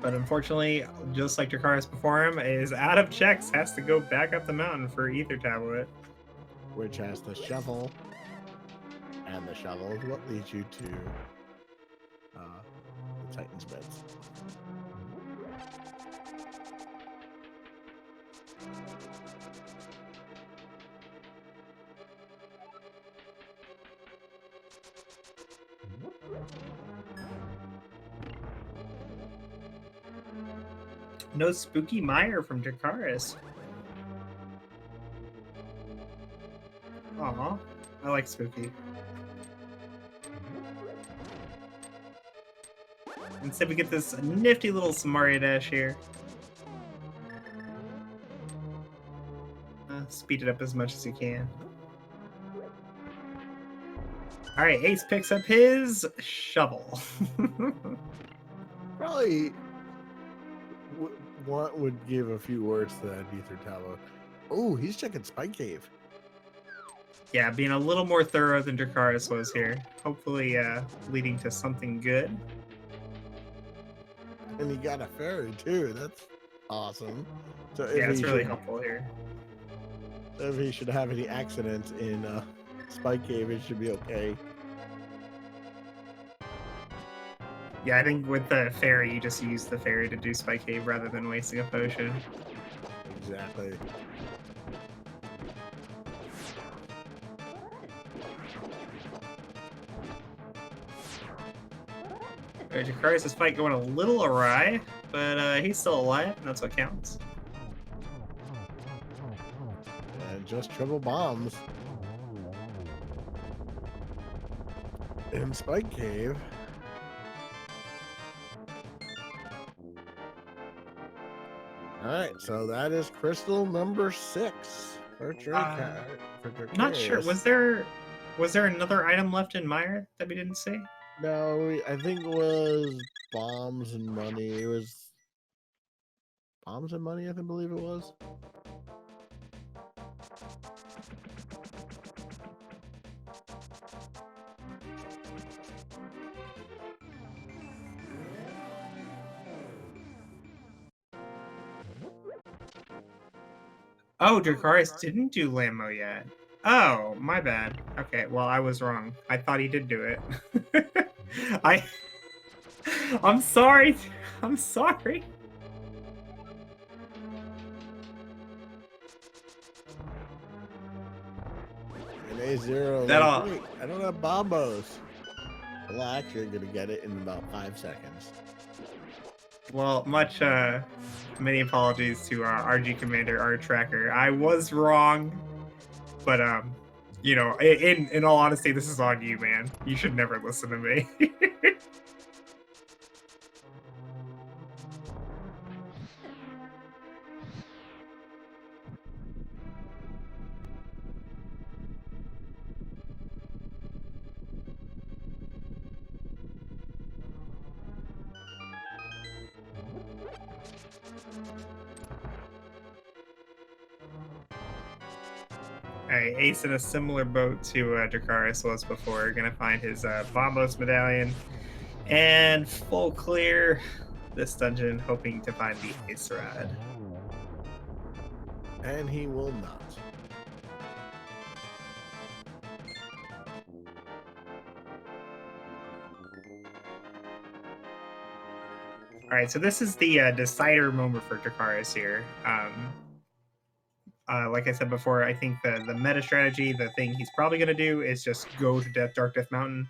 But unfortunately, just like Dracarys before him, is out of checks, has to go back up the mountain for Ether Tablet. Which has the shovel. And the shovel is what leads you to the Titan's beds. No spooky Mire from Dracarys. Aw, I like spooky. Instead we get this nifty little Samaria dash here. Speed it up as much as you can. Alright, Ace picks up his shovel. Probably what would give a few words to that Ether Tablet. Oh, he's checking Spike Cave. Yeah, being a little more thorough than Dracarys was here. Hopefully leading to something good. And he got a fairy too. That's awesome. So yeah, it's really helpful here. If he should have any accidents in Spike Cave, it should be okay. Yeah, I think with the fairy, you just use the fairy to do Spike Cave rather than wasting a potion. Exactly. Jakarius' fight going a little awry, but he's still alive, and that's what counts. And just triple bombs. In Spike Cave. Alright, so that is crystal number 6 for Not sure. Dracarys. Was there another item left in Mire that we didn't see? No, I think it was bombs and money. It was bombs and money, I believe it was. Oh, Dracarys didn't do Lammo yet. Oh, my bad. Okay, well, I was wrong. I thought he did do it. I'm sorry. I'm sorry. And A0, That'll- I don't have bombos. Well, actually, you're gonna get it in about 5 seconds. Well, many apologies to our RG Commander, our tracker. I was wrong, but you know, in all honesty, this is on you, man. You should never listen to me. Alright, Ace in a similar boat to Dracarys was before. Gonna find his Bombos medallion and full clear this dungeon, hoping to find the Ace Rod. And he will not. Alright, so this is the decider moment for Dracarys here. Like I said before, I think the meta strategy, the thing he's probably going to do is just go to Dark Death Mountain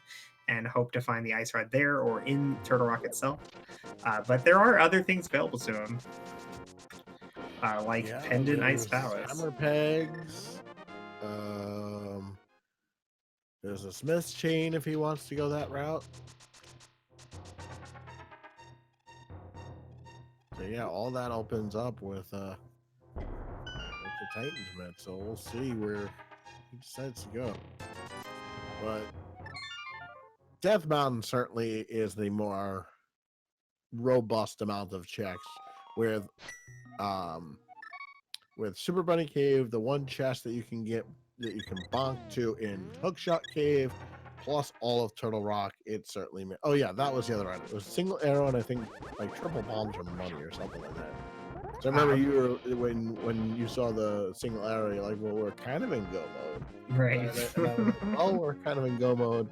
and hope to find the Ice Rod there or in Turtle Rock itself. But there are other things available to him, like Pendant Ice Palace. Hammer pegs. There's a Smith's chain if he wants to go that route. So yeah, all that opens up with the Titan's Myth, so we'll see where he decides to go. But Death Mountain certainly is the more robust amount of checks with Super Bunny Cave, the one chest that you can get that you can bonk to in Hookshot Cave, plus all of Turtle Rock. It certainly oh yeah, that was the other item. It was single arrow and I think like triple bombs or money or something like that. So I remember you were when you saw the single arrow, you're like, well, we're kind of in go mode. Right. And I was like, oh, we're kind of in go mode.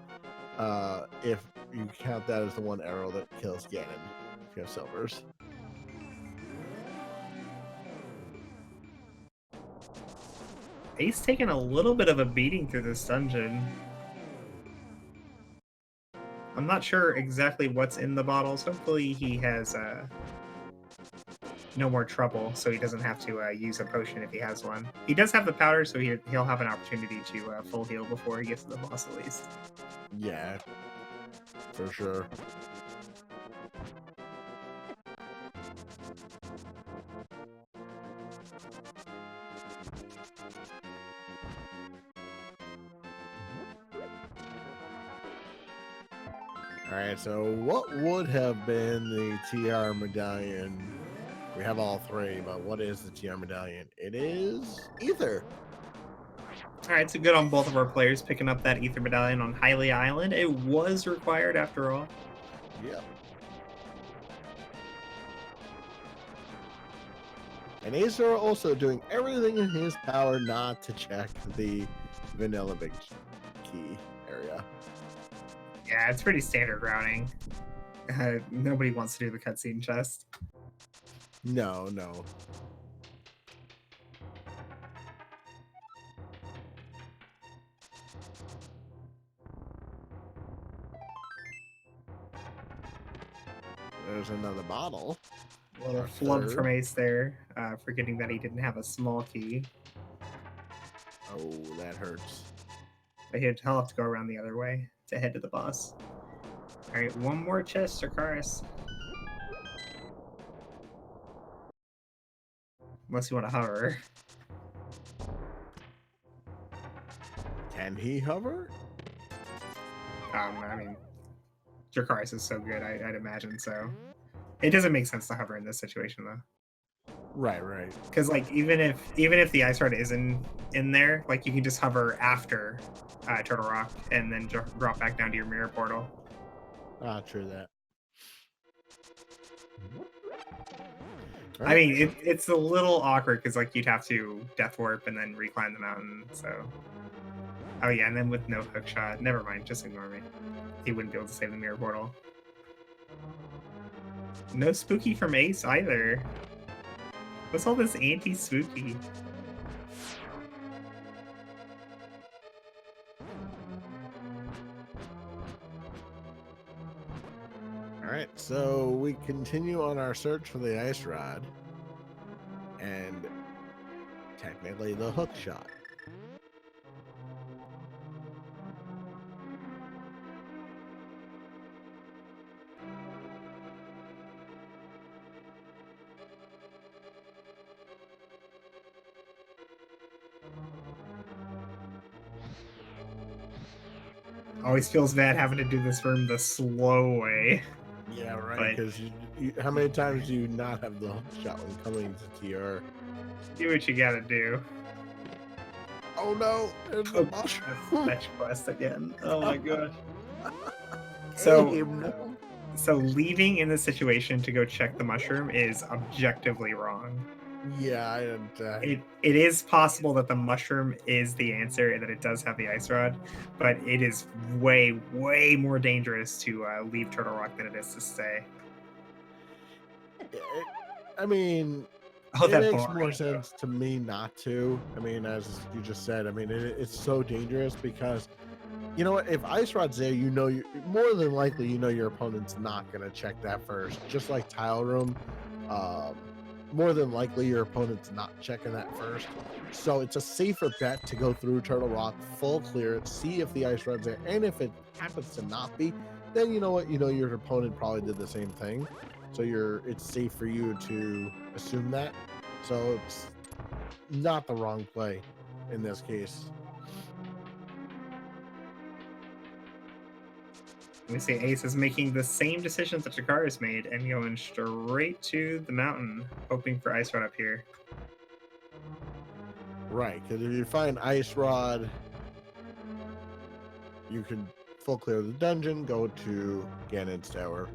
If you count that as the one arrow that kills Ganon, if you have silvers. Ace taking a little bit of a beating through this dungeon. I'm not sure exactly what's in the bottles. Hopefully he has no more trouble, so he doesn't have to use a potion if he has one. He does have the powder, so he'll have an opportunity to full heal before he gets to the boss at least. Yeah, for sure. Alright, so what would have been the TR medallion? We have all three, but what is the TR medallion? It is Ether. Alright, so good on both of our players picking up that Ether medallion on Hylia Island. It was required after all. Yep. And Acer also doing everything in his power not to check the vanilla big key area. Yeah, it's pretty standard routing. Nobody wants to do the cutscene chest. No, no. There's another bottle. A little Our flub third. from Ace there, forgetting that he didn't have a small key. Oh, that hurts. But he'll have to go around the other way to head to the boss. Alright, one more chest, Dracaris. Unless you want to hover. Can he hover? I mean, Dracaris is so good, I'd imagine so. It doesn't make sense to hover in this situation, though. Right, right. Because like even if the ice rod isn't in there, like you can just hover after Turtle Rock and then drop back down to your mirror portal. Ah, true that. I mean, it's a little awkward because like you'd have to death warp and then reclimb the mountain. So, oh yeah, and then with no hook shot, never mind, just ignore me. He wouldn't be able to save the mirror portal. No spooky from Ace either. What's all this anti-spooky? Alright, so we continue on our search for the ice rod. And technically the hook shot. Always feels bad having to do this room the slow way. Yeah, right. Because how many times do you not have the hook shot when coming to TR? Do what you gotta do. Oh no! There's the mushroom. Fetch quest again. Oh my gosh. So leaving in this situation to go check the mushroom is objectively wrong. Yeah, it is possible that the mushroom is the answer and that it does have the ice rod, but it is way more dangerous to leave Turtle Rock than it is to stay. I mean, it makes more sense to me not to. I mean, as you just said, I mean, it's so dangerous because, you know what, if ice rod's there, you know, more than likely, you know, your opponent's not going to check that first. Just like tile room, more than likely your opponent's not checking that first. So it's a safer bet to go through Turtle Rock, full clear, see if the ice rod's there. And if it happens to not be, then you know what, you know, your opponent probably did the same thing. So it's safe for you to assume that. So it's not the wrong play in this case. We see Ace is making the same decisions that Dracaris made and going straight to the mountain, hoping for ice rod up here. Right, because if you find ice rod, you can full clear the dungeon, go to Ganon's tower.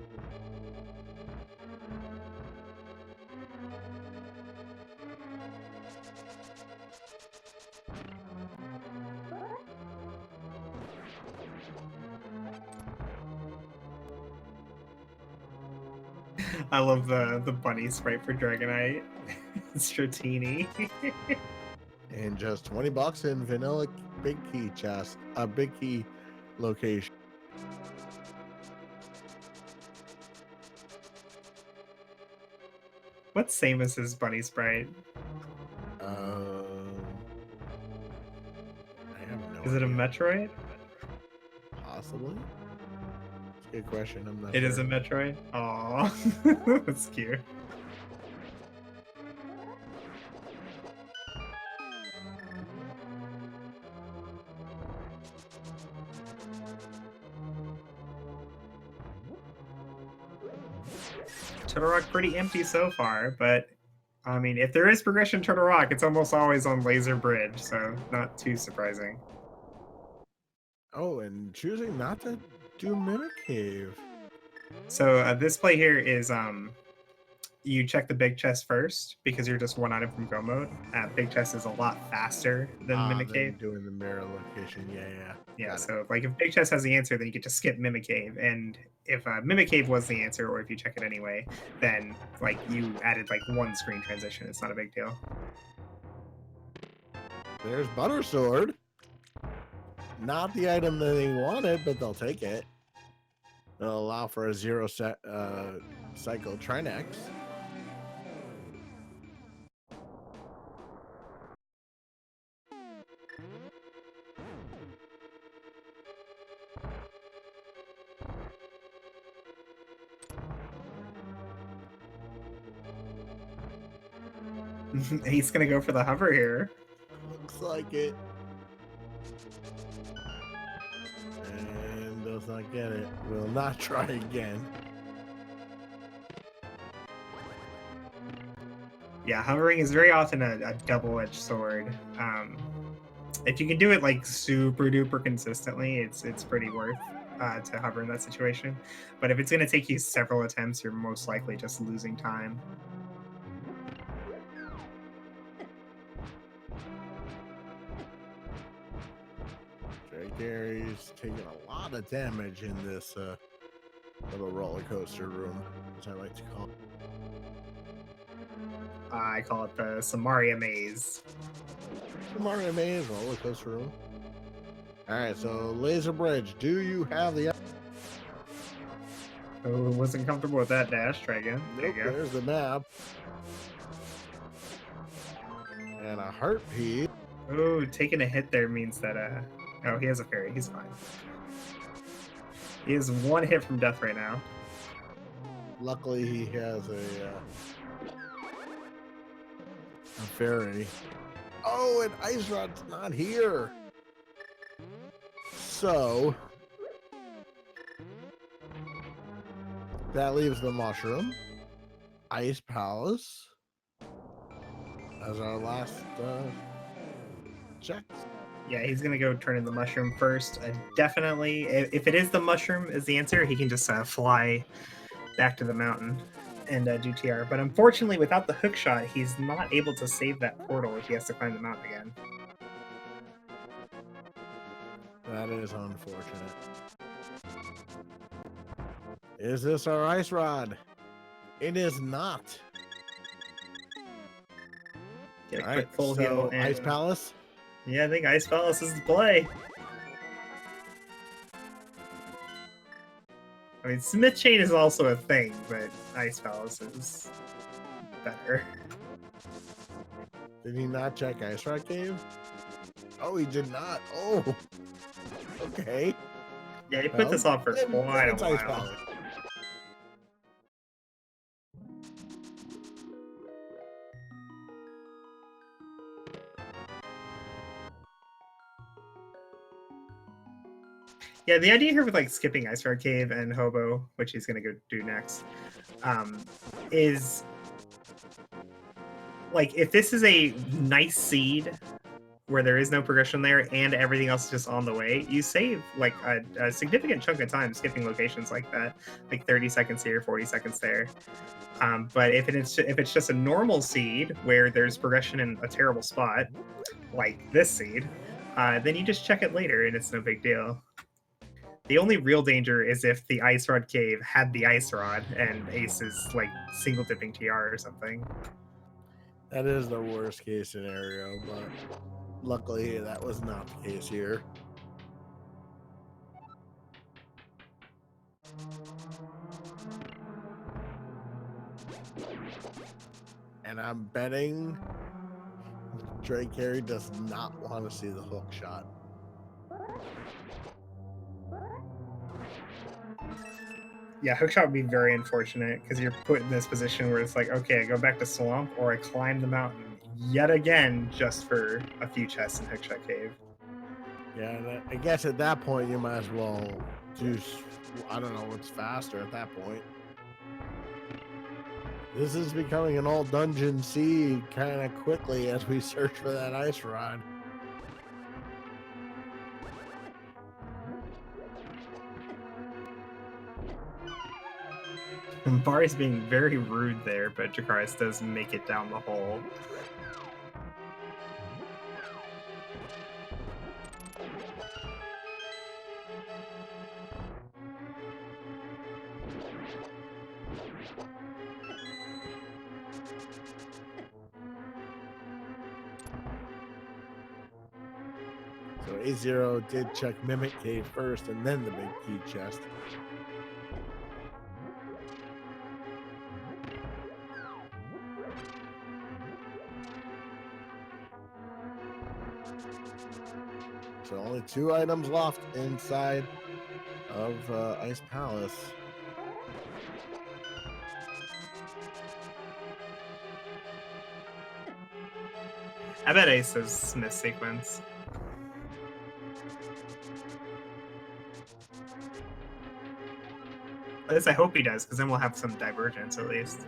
I love the bunny sprite for Dragonite. Stratini. And just 20 bucks in vanilla big key chest, a big key location. What's Samus's bunny sprite? I have no idea. Is it a Metroid? Possibly. It's a good question. I'm not It sure. is a Metroid? Aww. That's cute. Turtle Rock pretty empty so far, but I mean, if there is progression in Turtle Rock, it's almost always on Laser Bridge, so not too surprising. Oh, and choosing not to do Mimic Cave. So this play here is you check the big chest first because you're just one item from go mode. Big chest is a lot faster than Mimic Then Cave. doing the mirror location. Yeah. Yeah, Got it. so like if Big Chest has the answer, then you get to skip Mimic Cave, and if Mimic Cave was the answer, or if you check it anyway, then like you added like one screen transition. It's not a big deal. There's Butter Sword. Not the item that they wanted, but they'll take it. It'll allow for a 0 set cycle Trinex. He's gonna go for the hover here. Looks like it. And does not get it. Will not try again. Yeah, hovering is very often a double-edged sword. If you can do it like super duper consistently, it's pretty worth to hover in that situation. But if it's gonna take you several attempts, you're most likely just losing time. Gary's taking a lot of damage in this little roller coaster room, as I like to call it. I call it the Samaria Maze. Samaria Maze roller coaster room. All right, so Laser Bridge, do you have the? Oh, wasn't comfortable with that dash. Try again. There Nope, you go. there's the map. And a heart piece. Oh, taking a hit there means that oh, he has a fairy. He's fine. He is one hit from death right now. Luckily, he has a fairy. Oh, and Ice Rod's not here. So that leaves the mushroom, Ice Palace as our last check. Yeah, he's gonna go turn in the mushroom first. Definitely, if it is the mushroom is the answer, he can just fly back to the mountain and do TR. But unfortunately, without the hook shot, he's not able to save that portal if he has to climb the mountain again. That is unfortunate. Is this our Ice Rod? It is not. Get a All quick right, full so heal. And Ice Palace. yeah, I think Ice Palace is the play. I mean, Smith Chain is also a thing, but Ice Palace is better. Did he not check Ice Rod Cave? Oh, he did not. Oh, okay. Yeah, he put this off for then quite a it's Ice while. Palace. Yeah, the idea here with like skipping Ice Rod Cave and Hobo, which he's gonna go do next, is like if this is a nice seed where there is no progression there and everything else is just on the way, you save like a significant chunk of time skipping locations like that, like 30 seconds here, 40 seconds there. But if it's just a normal seed where there's progression in a terrible spot, like this seed, then you just check it later and it's no big deal. The only real danger is if the Ice Rod Cave had the Ice Rod and Ace is like single dipping TR or something. That is the worst case scenario, but luckily that was not the case here. And I'm betting Drake Carey does not want to see the hook shot. Yeah, hookshot would be very unfortunate because you're put in this position where it's like, okay, I go back to swamp or I climb the mountain yet again just for a few chests in hookshot cave. Yeah, and I guess at that point you might as well do, I don't know what's faster at that point. This is becoming an all dungeon seed kind of quickly as we search for that Ice Rod. Bari's being very rude there, but Jakaris does make it down the hole. So A0 did check Mimic Cave first and then the big key chest. So only 2 items left inside of Ice Palace. I bet Ace has missed sequence. At least I hope he does, because then we'll have some divergence at least.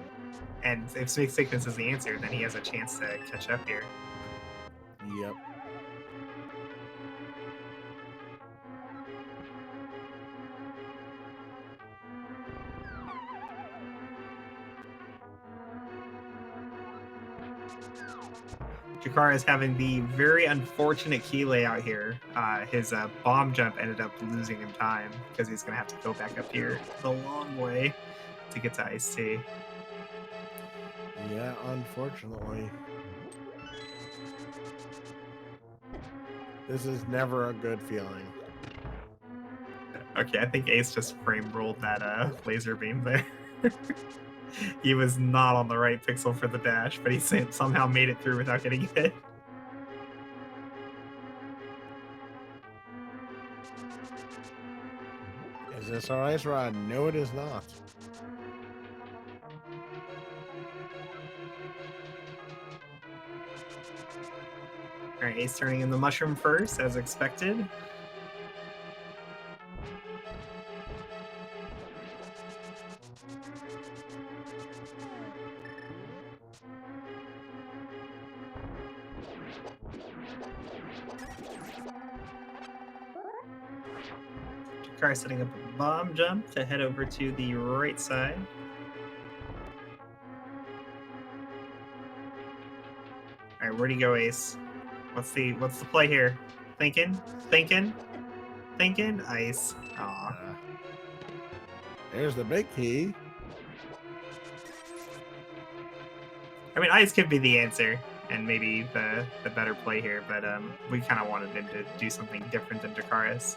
And if missed sequence is the answer, then he has a chance to catch up here. Yep. Jakar is having the very unfortunate key layout here. His bomb jump ended up losing him time because he's going to have to go back up here the long way to get to Ice T. Yeah, unfortunately. This is never a good feeling. Okay, I think Ace just frame rolled that laser beam there. He was not on the right pixel for the dash, but he somehow made it through without getting hit. Is this our ice rod? No, it is not. Alright, Ace turning in the mushroom first, as expected. Jakar setting up a bomb jump to head over to the right side. Alright, where'd he go, Ace? What's the play here? Thinking? Ice. Aw. There's the big key. I mean, Ice could be the answer, and maybe the better play here, but we kind of wanted him to do something different than Jakaris.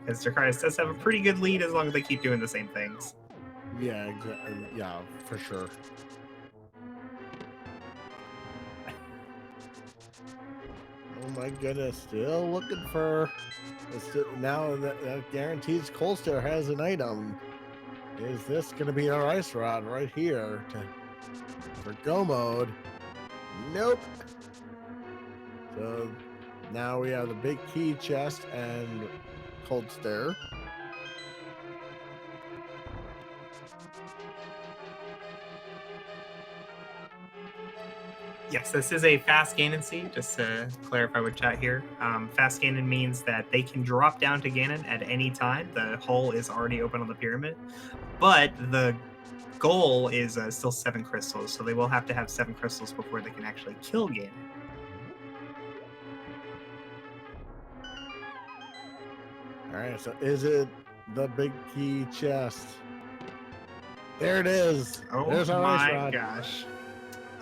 Because Jakaris does have a pretty good lead as long as they keep doing the same things. Yeah, exactly. Yeah, for sure. Oh my goodness, still looking for... now that guarantees Colster has an item. Is this going to be our ice rod right here for go mode? Nope. So now we have the big key chest and cold stare. Yes, this is a fast Ganon seed, just to clarify with chat here. Fast Ganon means that they can drop down to Ganon at any time. The hole is already open on the pyramid, but the goal is still 7 crystals, so they will have to have 7 crystals before they can actually kill Ganon. All right, so is it the big key chest? There it is. Oh There's our ice my rod. gosh.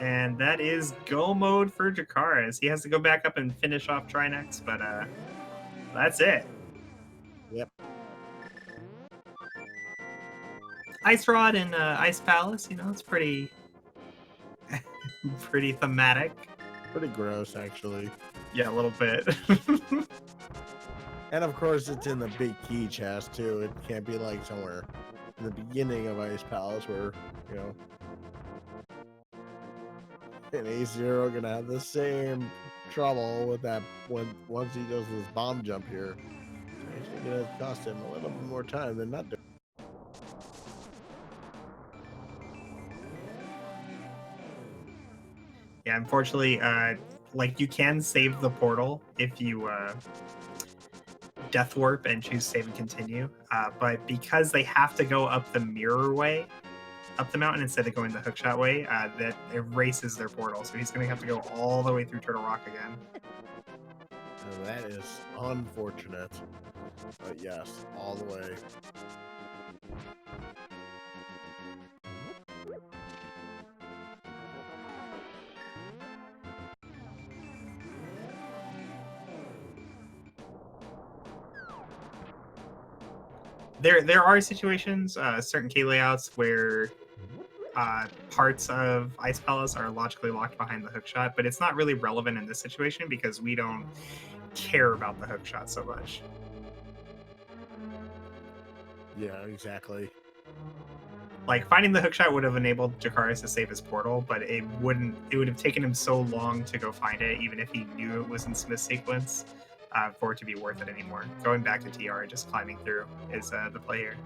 And that is go mode for Jakaris. He has to go back up and finish off Trinex, but that's it. Yep. Ice Rod and Ice Palace, you know, it's pretty pretty thematic. Pretty gross, actually. Yeah, a little bit. And of course, it's in the big key chest, too. It can't be like somewhere in the beginning of Ice Palace where, you know, and A0 gonna have the same trouble with that once he does this bomb jump here. It's gonna cost him a little bit more time than not doing. Yeah, unfortunately, like you can save the portal if you death warp and choose save and continue, but because they have to go up the mirror way, up the mountain instead of going the hookshot way, that erases their portal. So he's going to have to go all the way through Turtle Rock again. And that is unfortunate. But yes, all the way. There are situations, certain key layouts where parts of Ice Palace are logically locked behind the hookshot, but it's not really relevant in this situation because we don't care about the hookshot so much. Yeah, exactly. Like, finding the hookshot would have enabled Jakaris to save his portal, but it would have taken him so long to go find it, even if he knew it was in Smith sequence, for it to be worth it anymore. Going back to TR and just climbing through is the play here.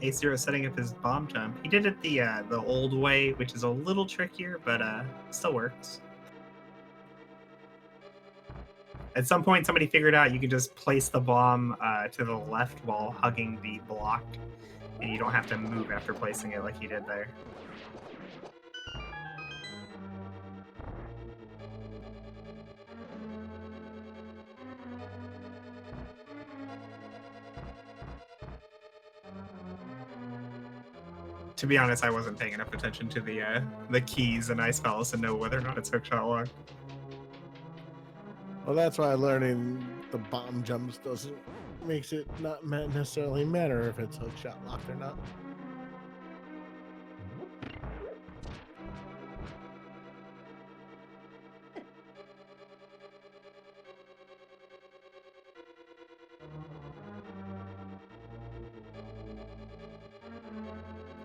A0 setting up his bomb jump. He did it the old way, which is a little trickier, but still works. At some point, somebody figured out you can just place the bomb to the left while hugging the block, and you don't have to move after placing it like he did there. To be honest, I wasn't paying enough attention to the keys in Ice Palace to know whether or not it's hookshot locked. Well, that's why learning the bomb jumps makes it not necessarily matter if it's hookshot locked or not.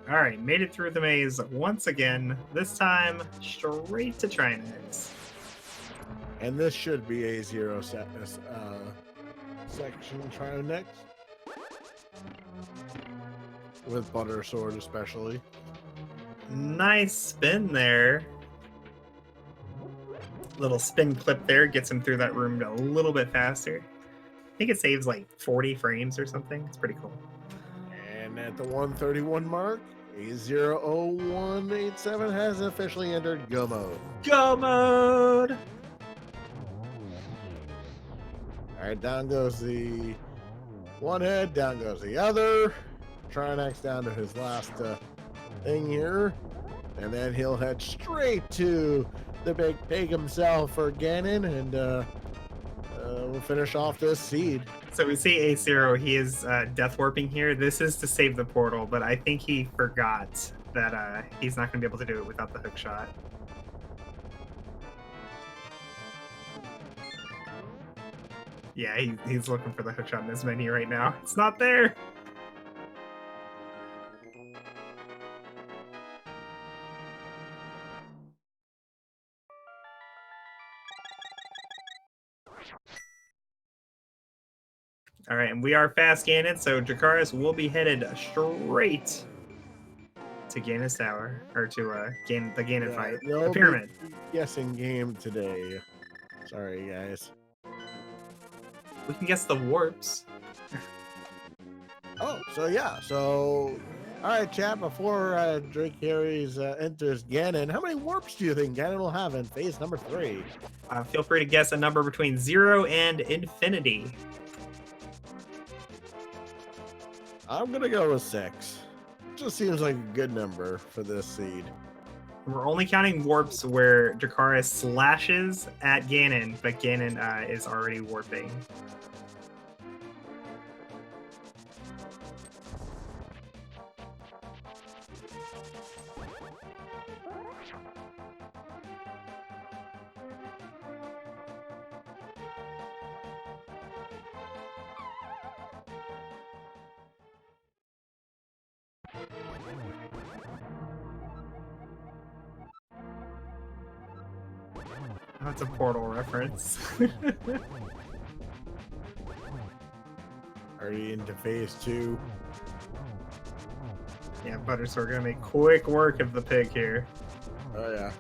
All right, made it through the maze once again. This time, straight to Trinex. And this should be a zero section Trinex. With Butter Sword especially. Nice spin there. Little spin clip there gets him through that room a little bit faster. I think it saves like 40 frames or something. It's pretty cool. And at the 131 mark, A00187 has officially entered Go Mode. Go Mode! Alright, down goes the one head, down goes the other. Trinex down to his last thing here. And then he'll head straight to the big pig himself for Ganon, and we'll finish off this seed. So we see A0, he is death warping here. This is to save the portal, but I think he forgot that he's not going to be able to do it without the hook shot. Yeah, he's looking for the hook shot in his menu right now. It's not there. All right, and we are fast Ganon, so Jakaris will be headed straight to Ganon's Tower, or to the Ganon fight, the pyramid. Guessing game today. Sorry, guys. We can guess the warps. Oh, so yeah, so all right, chat. Before Drake Harry's enters Ganon, how many warps do you think Ganon will have in phase number 3? Feel free to guess a number between 0 and infinity. I'm gonna go with 6. Just seems like a good number for this seed. We're only counting warps where Jakaris slashes at Ganon, but Ganon is already warping. That's a Portal reference. Already into phase 2. Yeah, Buttersword gonna make quick work of the pig here. Oh yeah.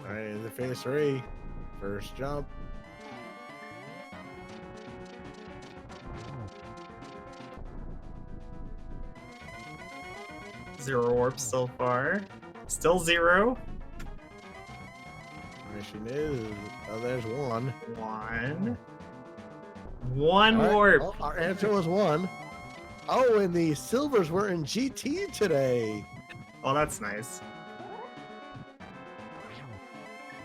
All right, into phase 3. First jump. Zero warps so far. Still 0. Mission is. Oh, there's 1. 1. All right. Warp. Oh, our answer was 1. Oh, and the silvers were in GT today. Oh, that's nice.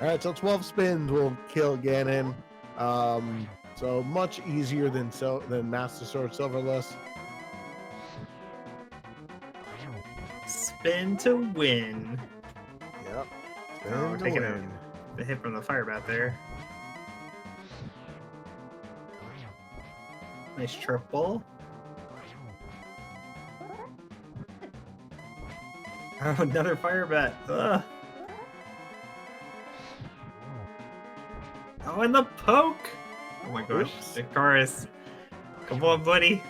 All right, so 12 spins will kill Ganon. So much easier than Master Sword Silverless. Spin to win. Yep. Spin Oh, to taking win. the hit from the fire bat there. Nice triple. Oh, another fire bat. Ugh. Oh, and the poke. Oh my gosh, Oops. Icarus. Come on, buddy.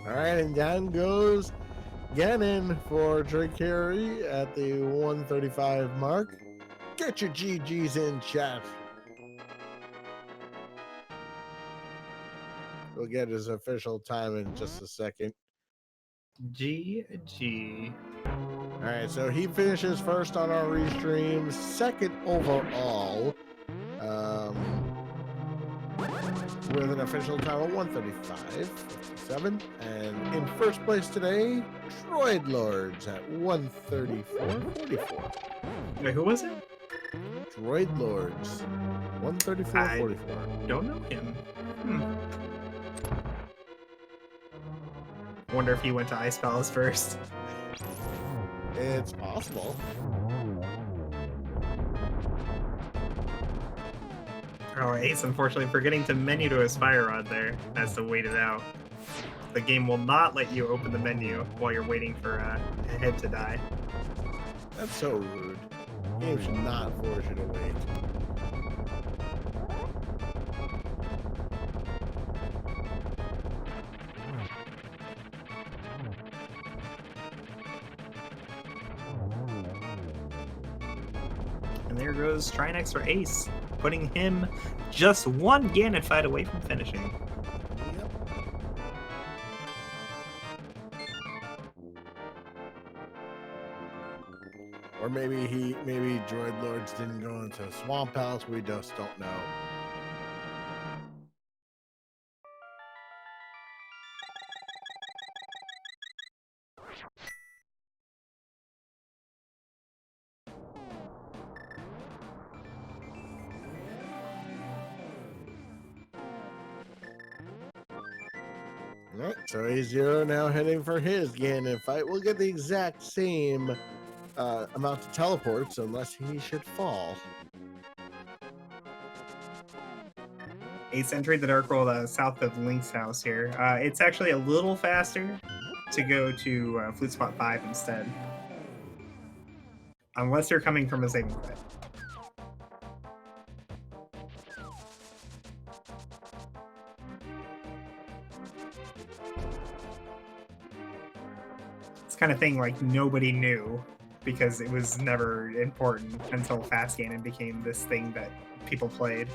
All right, and down goes Ganon for Drake Carey at the 135 mark. Get your GGs in, chat. We'll get his official time in just a second. GG. All right, so he finishes first on our restream, second overall, with an official time of 135.57. And in first place today, Droid Lords at 134.44. Wait, who was it? Droid Lords, 134.44. Don't know him. Wonder if he went to Ice Palace first. It's possible. Oh, Ace, unfortunately, forgetting to menu to his fire rod there. Has to wait it out. The game will not let you open the menu while you're waiting for a head to die. That's so rude. The game should not force you to wait. And there goes Trinex for Ace, putting him just one Ganon fight away from finishing. Yep. Or maybe Droid Lords didn't go into Swamp House. We just don't know. All right, so A0 now heading for his Ganon fight. We'll get the exact same amount of teleports unless he should fall. Ace entered the Dark World south of Link's house here. It's actually a little faster to go to Flute Spot 5 instead. Unless you're coming from a saving pit. It's kind of thing like nobody knew because it was never important until Fast Ganon became this thing that people played.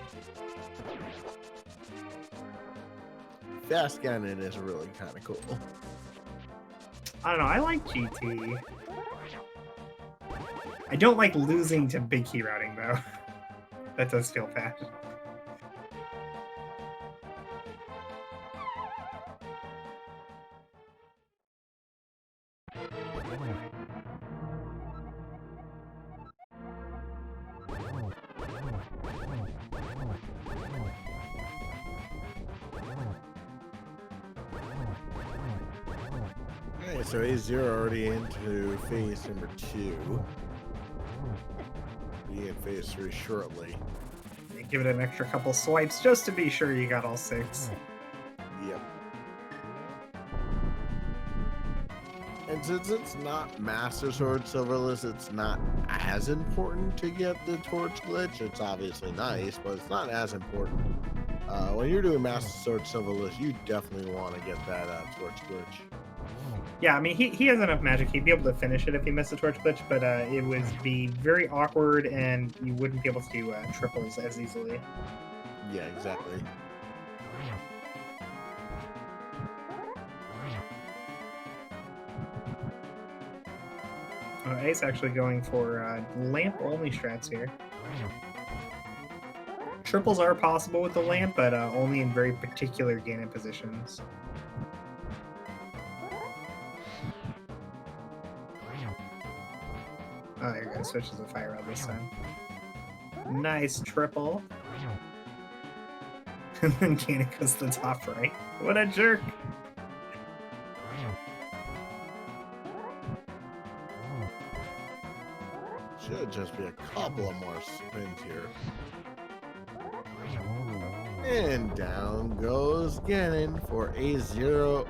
Fast Ganon is really kind of cool. I don't know, I like GT. I don't like losing to big key routing though. That does feel bad. Okay, so A0 already into phase number 2. Be in phase 3 shortly. Give it an extra couple swipes just to be sure you got all 6. Yep. And since it's not Master Sword Silverless, it's not as important to get the torch glitch. It's obviously nice, but it's not as important. When you're doing Master Sword Silverless, you definitely want to get that torch glitch. Yeah, I mean, he has enough magic. He'd be able to finish it if he missed the torch glitch, but it would be very awkward, and you wouldn't be able to do triples as easily. Yeah, exactly. Ace actually going for lamp-only strats here. Triples are possible with the lamp, but only in very particular Ganon positions. Oh, there you go. Switches to fire out this time. Nice triple. And then Ganon goes to the top right. What a jerk! Should just be a couple of more spins here. And down goes Ganon for a 0-187.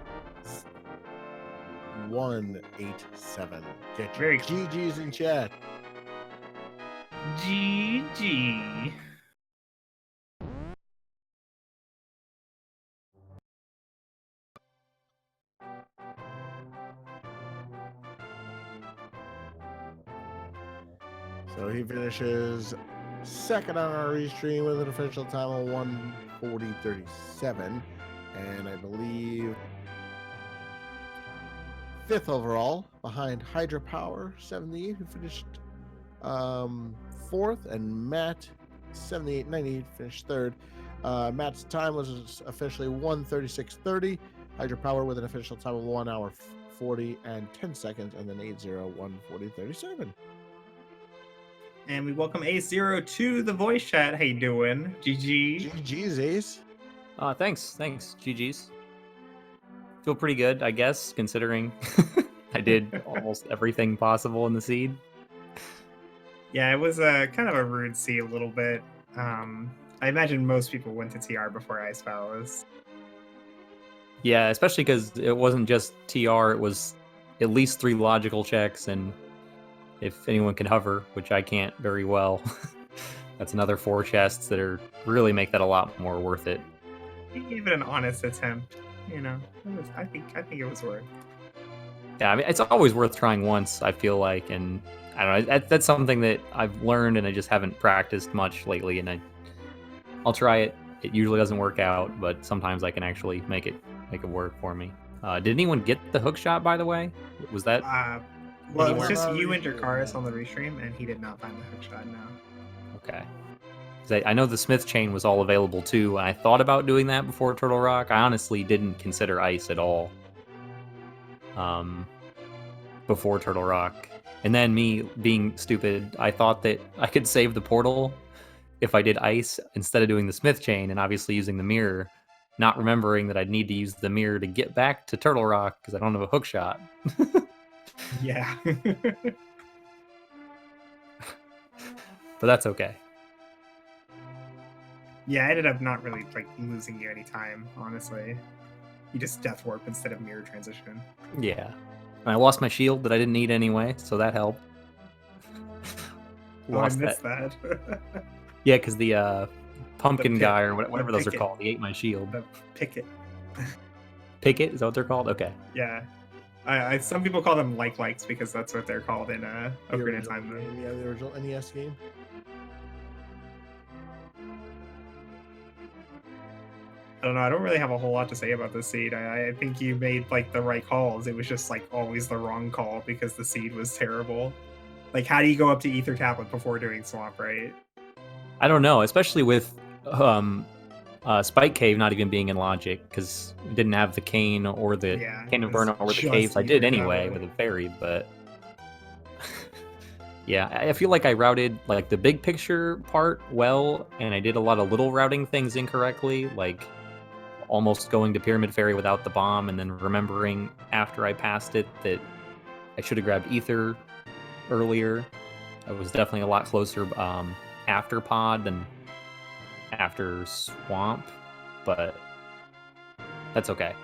Get your Very GG's in chat. GG. So he finishes second on our restream with an official time of 1:40:37, and I believe fifth overall behind Hydra Power 78, who finished fourth, and Matt 7898 finished third. Matt's time was officially 1:36:30. Hydra Power with an official time of 1 hour 40 and 10 seconds, and then 8:01:40:37. And we welcome A0 to the voice chat. How you doing? GG. GG's, Ace. Thanks. GG's. Feel pretty good, I guess, considering I did almost everything possible in the seed. Yeah, it was kind of a rude seed a little bit. I imagine most people went to TR before Ice Palace. Yeah, especially because it wasn't just TR, it was at least 3 logical checks, and if anyone can hover, which I can't very well, that's another 4 chests that are really make that a lot more worth it. He gave it an honest attempt, you know. I think it was worth. Yeah, I mean, it's always worth trying once, I feel like, and I don't know, that's something that I've learned and I just haven't practiced much lately, and I'll try it. It usually doesn't work out, but sometimes I can actually make it work for me. Did anyone get the hook shot, by the way? Was that well, it was Anyone? just you and Dracaris on the restream, and he did not find the hook shot. No. okay? 'Cause I know the Smith chain was all available too, and I thought about doing that before Turtle Rock. I honestly didn't consider ice at all before Turtle Rock. And then me being stupid, I thought that I could save the portal if I did ice instead of doing the Smith chain, and obviously using the mirror, not remembering that I'd need to use the mirror to get back to Turtle Rock because I don't have a hook shot. Yeah. But that's okay. Yeah, I ended up not really like losing you any time, honestly. You just death warp instead of mirror transition. Yeah. And I lost my shield that I didn't need anyway, so that helped. Oh, I missed that. Yeah, because the pumpkin pit- guy or whatever those are picket. called, he ate my shield. The picket. Picket, is that what they're called? Okay. Yeah. I some people call them likes because that's what they're called in The Ocarina of original Time. game, yeah, the original NES game. I don't know. I don't really have a whole lot to say about the seed. I think you made like the right calls. It was just like always the wrong call because the seed was terrible. Like, how do you go up to Ether Tablet before doing Swamp, right? I don't know, especially with Spike Cave not even being in Logic, because it didn't have the cane or the cane of it's burn or the just caves. I did Ether anyway Tablet. with a fairy, but yeah, I feel like I routed like the big picture part well, and I did a lot of little routing things incorrectly, like almost going to Pyramid Fairy without the bomb, and then remembering after I passed it that I should have grabbed Ether earlier. I was definitely a lot closer after Pod than after Swamp, but that's okay.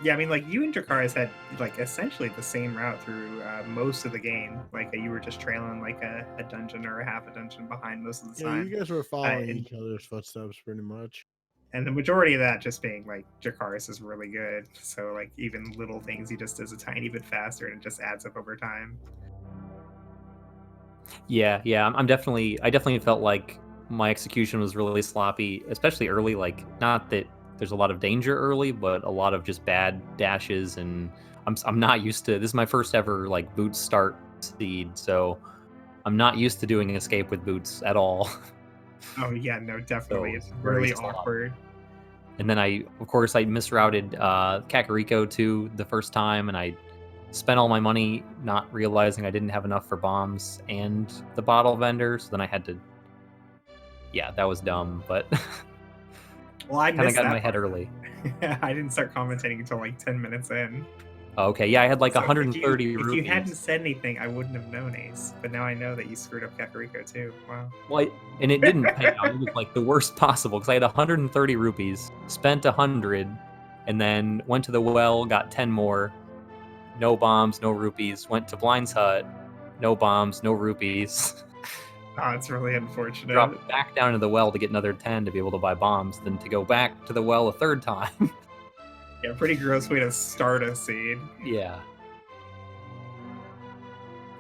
Yeah, I mean, like you and Dracarys had like essentially the same route through most of the game. Like you were just trailing like a dungeon or a half a dungeon behind most of the Yeah, you time. guys were following And each other's footsteps pretty much. the majority of that just being like Dracarys is really good. So like even little things he just does a tiny bit faster and it just adds up over time. Yeah, I definitely felt like my execution was really sloppy, especially early. Like, not that there's a lot of danger early, but a lot of just bad dashes, and I'm not used to. This is my first ever like boot start seed, so I'm not used to doing escape with boots at all. Oh yeah, no, definitely. So It's very really sloppy. awkward. And then of course, I misrouted Kakariko too the first time, and I spent all my money not realizing I didn't have enough for bombs and the bottle vendor. So then I had to. Yeah, that was dumb, but Well, I kind of missed got in that my head part. early. I didn't start commentating until like 10 minutes in. Okay, yeah, I had like So 130 if you hadn't rupees. said anything, I wouldn't have known, Ace. But now I know that you screwed up Kakariko too. Wow. Well, and it didn't pay out. It was like the worst possible because I had 130 rupees, spent 100, and then went to the well, got 10 more. No bombs, no rupees. Went to Blind's Hut, no bombs, no rupees. Oh, it's really unfortunate. Dropped back down to the well to get another 10 to be able to buy bombs, then to go back to the well a third time. Yeah, pretty gross way to start a seed. Yeah.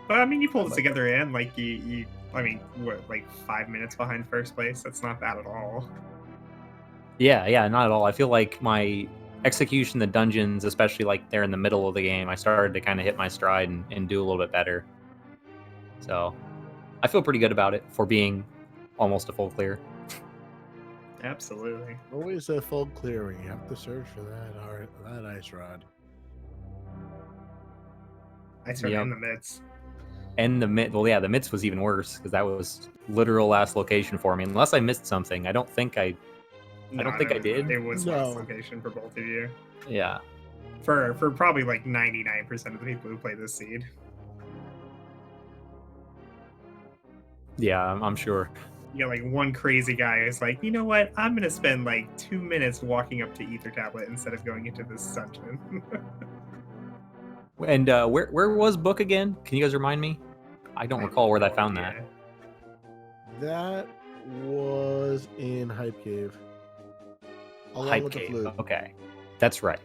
But I mean, you pulled it together in like I mean, what, like 5 minutes behind first place? That's not bad at all. Yeah, not at all. I feel like my execution, the dungeons, especially like there in the middle of the game, I started to kind of hit my stride and do a little bit better. So I feel pretty good about it for being almost a full clear. Absolutely. Always a full clearing. You have to search for that ice rod. I started Yep. in the midst. And the midst was even worse because that was literal last location for me. Unless I missed something, I don't think I did. It was No. last location for both of you. Yeah. For probably like 99% of the people who play this seed. Yeah, I'm sure. You got like one crazy guy who's like, you know what? I'm gonna spend like 2 minutes walking up to Ether Tablet instead of going into this dungeon. And where was Book again? Can you guys remind me? I don't recall where I found that. That was in Hype Cave. Along Hype with the Cave. flute. Okay, that's right.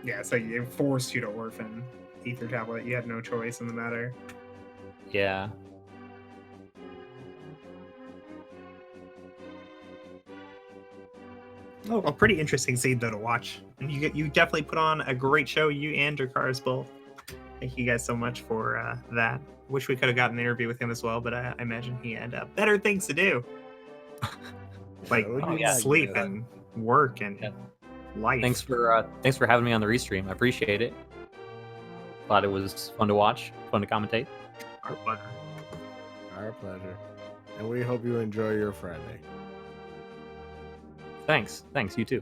Yeah, so it forced you to orphan Ether Tablet. You had no choice in the matter. Yeah. Oh, a pretty interesting seed though to watch, and you definitely put on a great show. You and Dracarys both. Thank you guys so much for that. Wish we could have gotten an interview with him as well, but I imagine he had better things to do, like sleep and work and life. Thanks for having me on the restream. I appreciate it. Thought it was fun to watch, fun to commentate. Our pleasure. Our pleasure. And we hope you enjoy your Friday. Thanks, you too.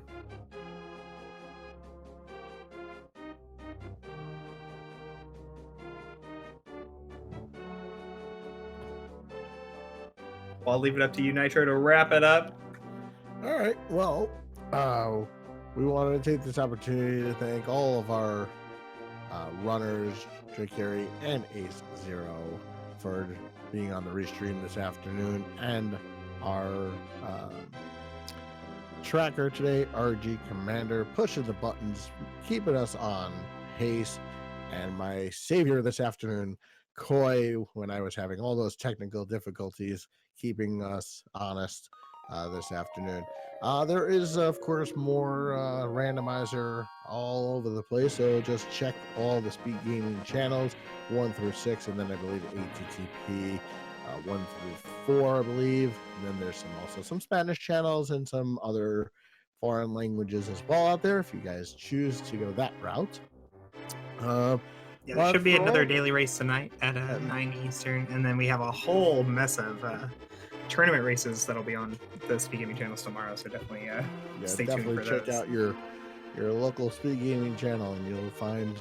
Well, I'll leave it up to you, Nitro, to wrap it up. All right. Well, we wanted to take this opportunity to thank all of our runners, Drakari and Ace Zero, for being on the restream this afternoon, and our tracker today, RG Commander, pushing the buttons, keeping us on pace, and my savior this afternoon, Koi, when I was having all those technical difficulties, keeping us honest this afternoon. There is, of course, more randomizer all over the place, so just check all the Speed Gaming channels, 1 through 6, and then I believe ALTTP 1 through 4, I believe. And then there's also some Spanish channels and some other foreign languages as well out there if you guys choose to go that route. Yeah, there should be another daily race tonight at 9 Eastern, and then we have a whole mess of tournament races that'll be on the Speed Gaming channels tomorrow. So definitely stay tuned for check those. out your local Speed Gaming channel, and you'll find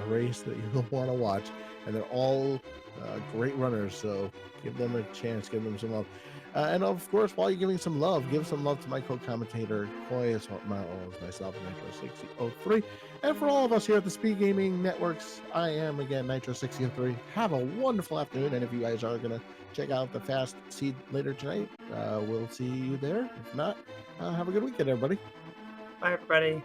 a race that you'll want to watch, and they're all great runners. So give them a chance, give them some love. And of course, while you're giving some love, give some love to my co-commentator, Koi, as well as myself, Nitro6003. And for all of us here at the Speed Gaming Networks, I am, again, Nitro6003. Have a wonderful afternoon. And if you guys are going to check out the Fast Seed later tonight, we'll see you there. If not, have a good weekend, everybody. Bye, everybody.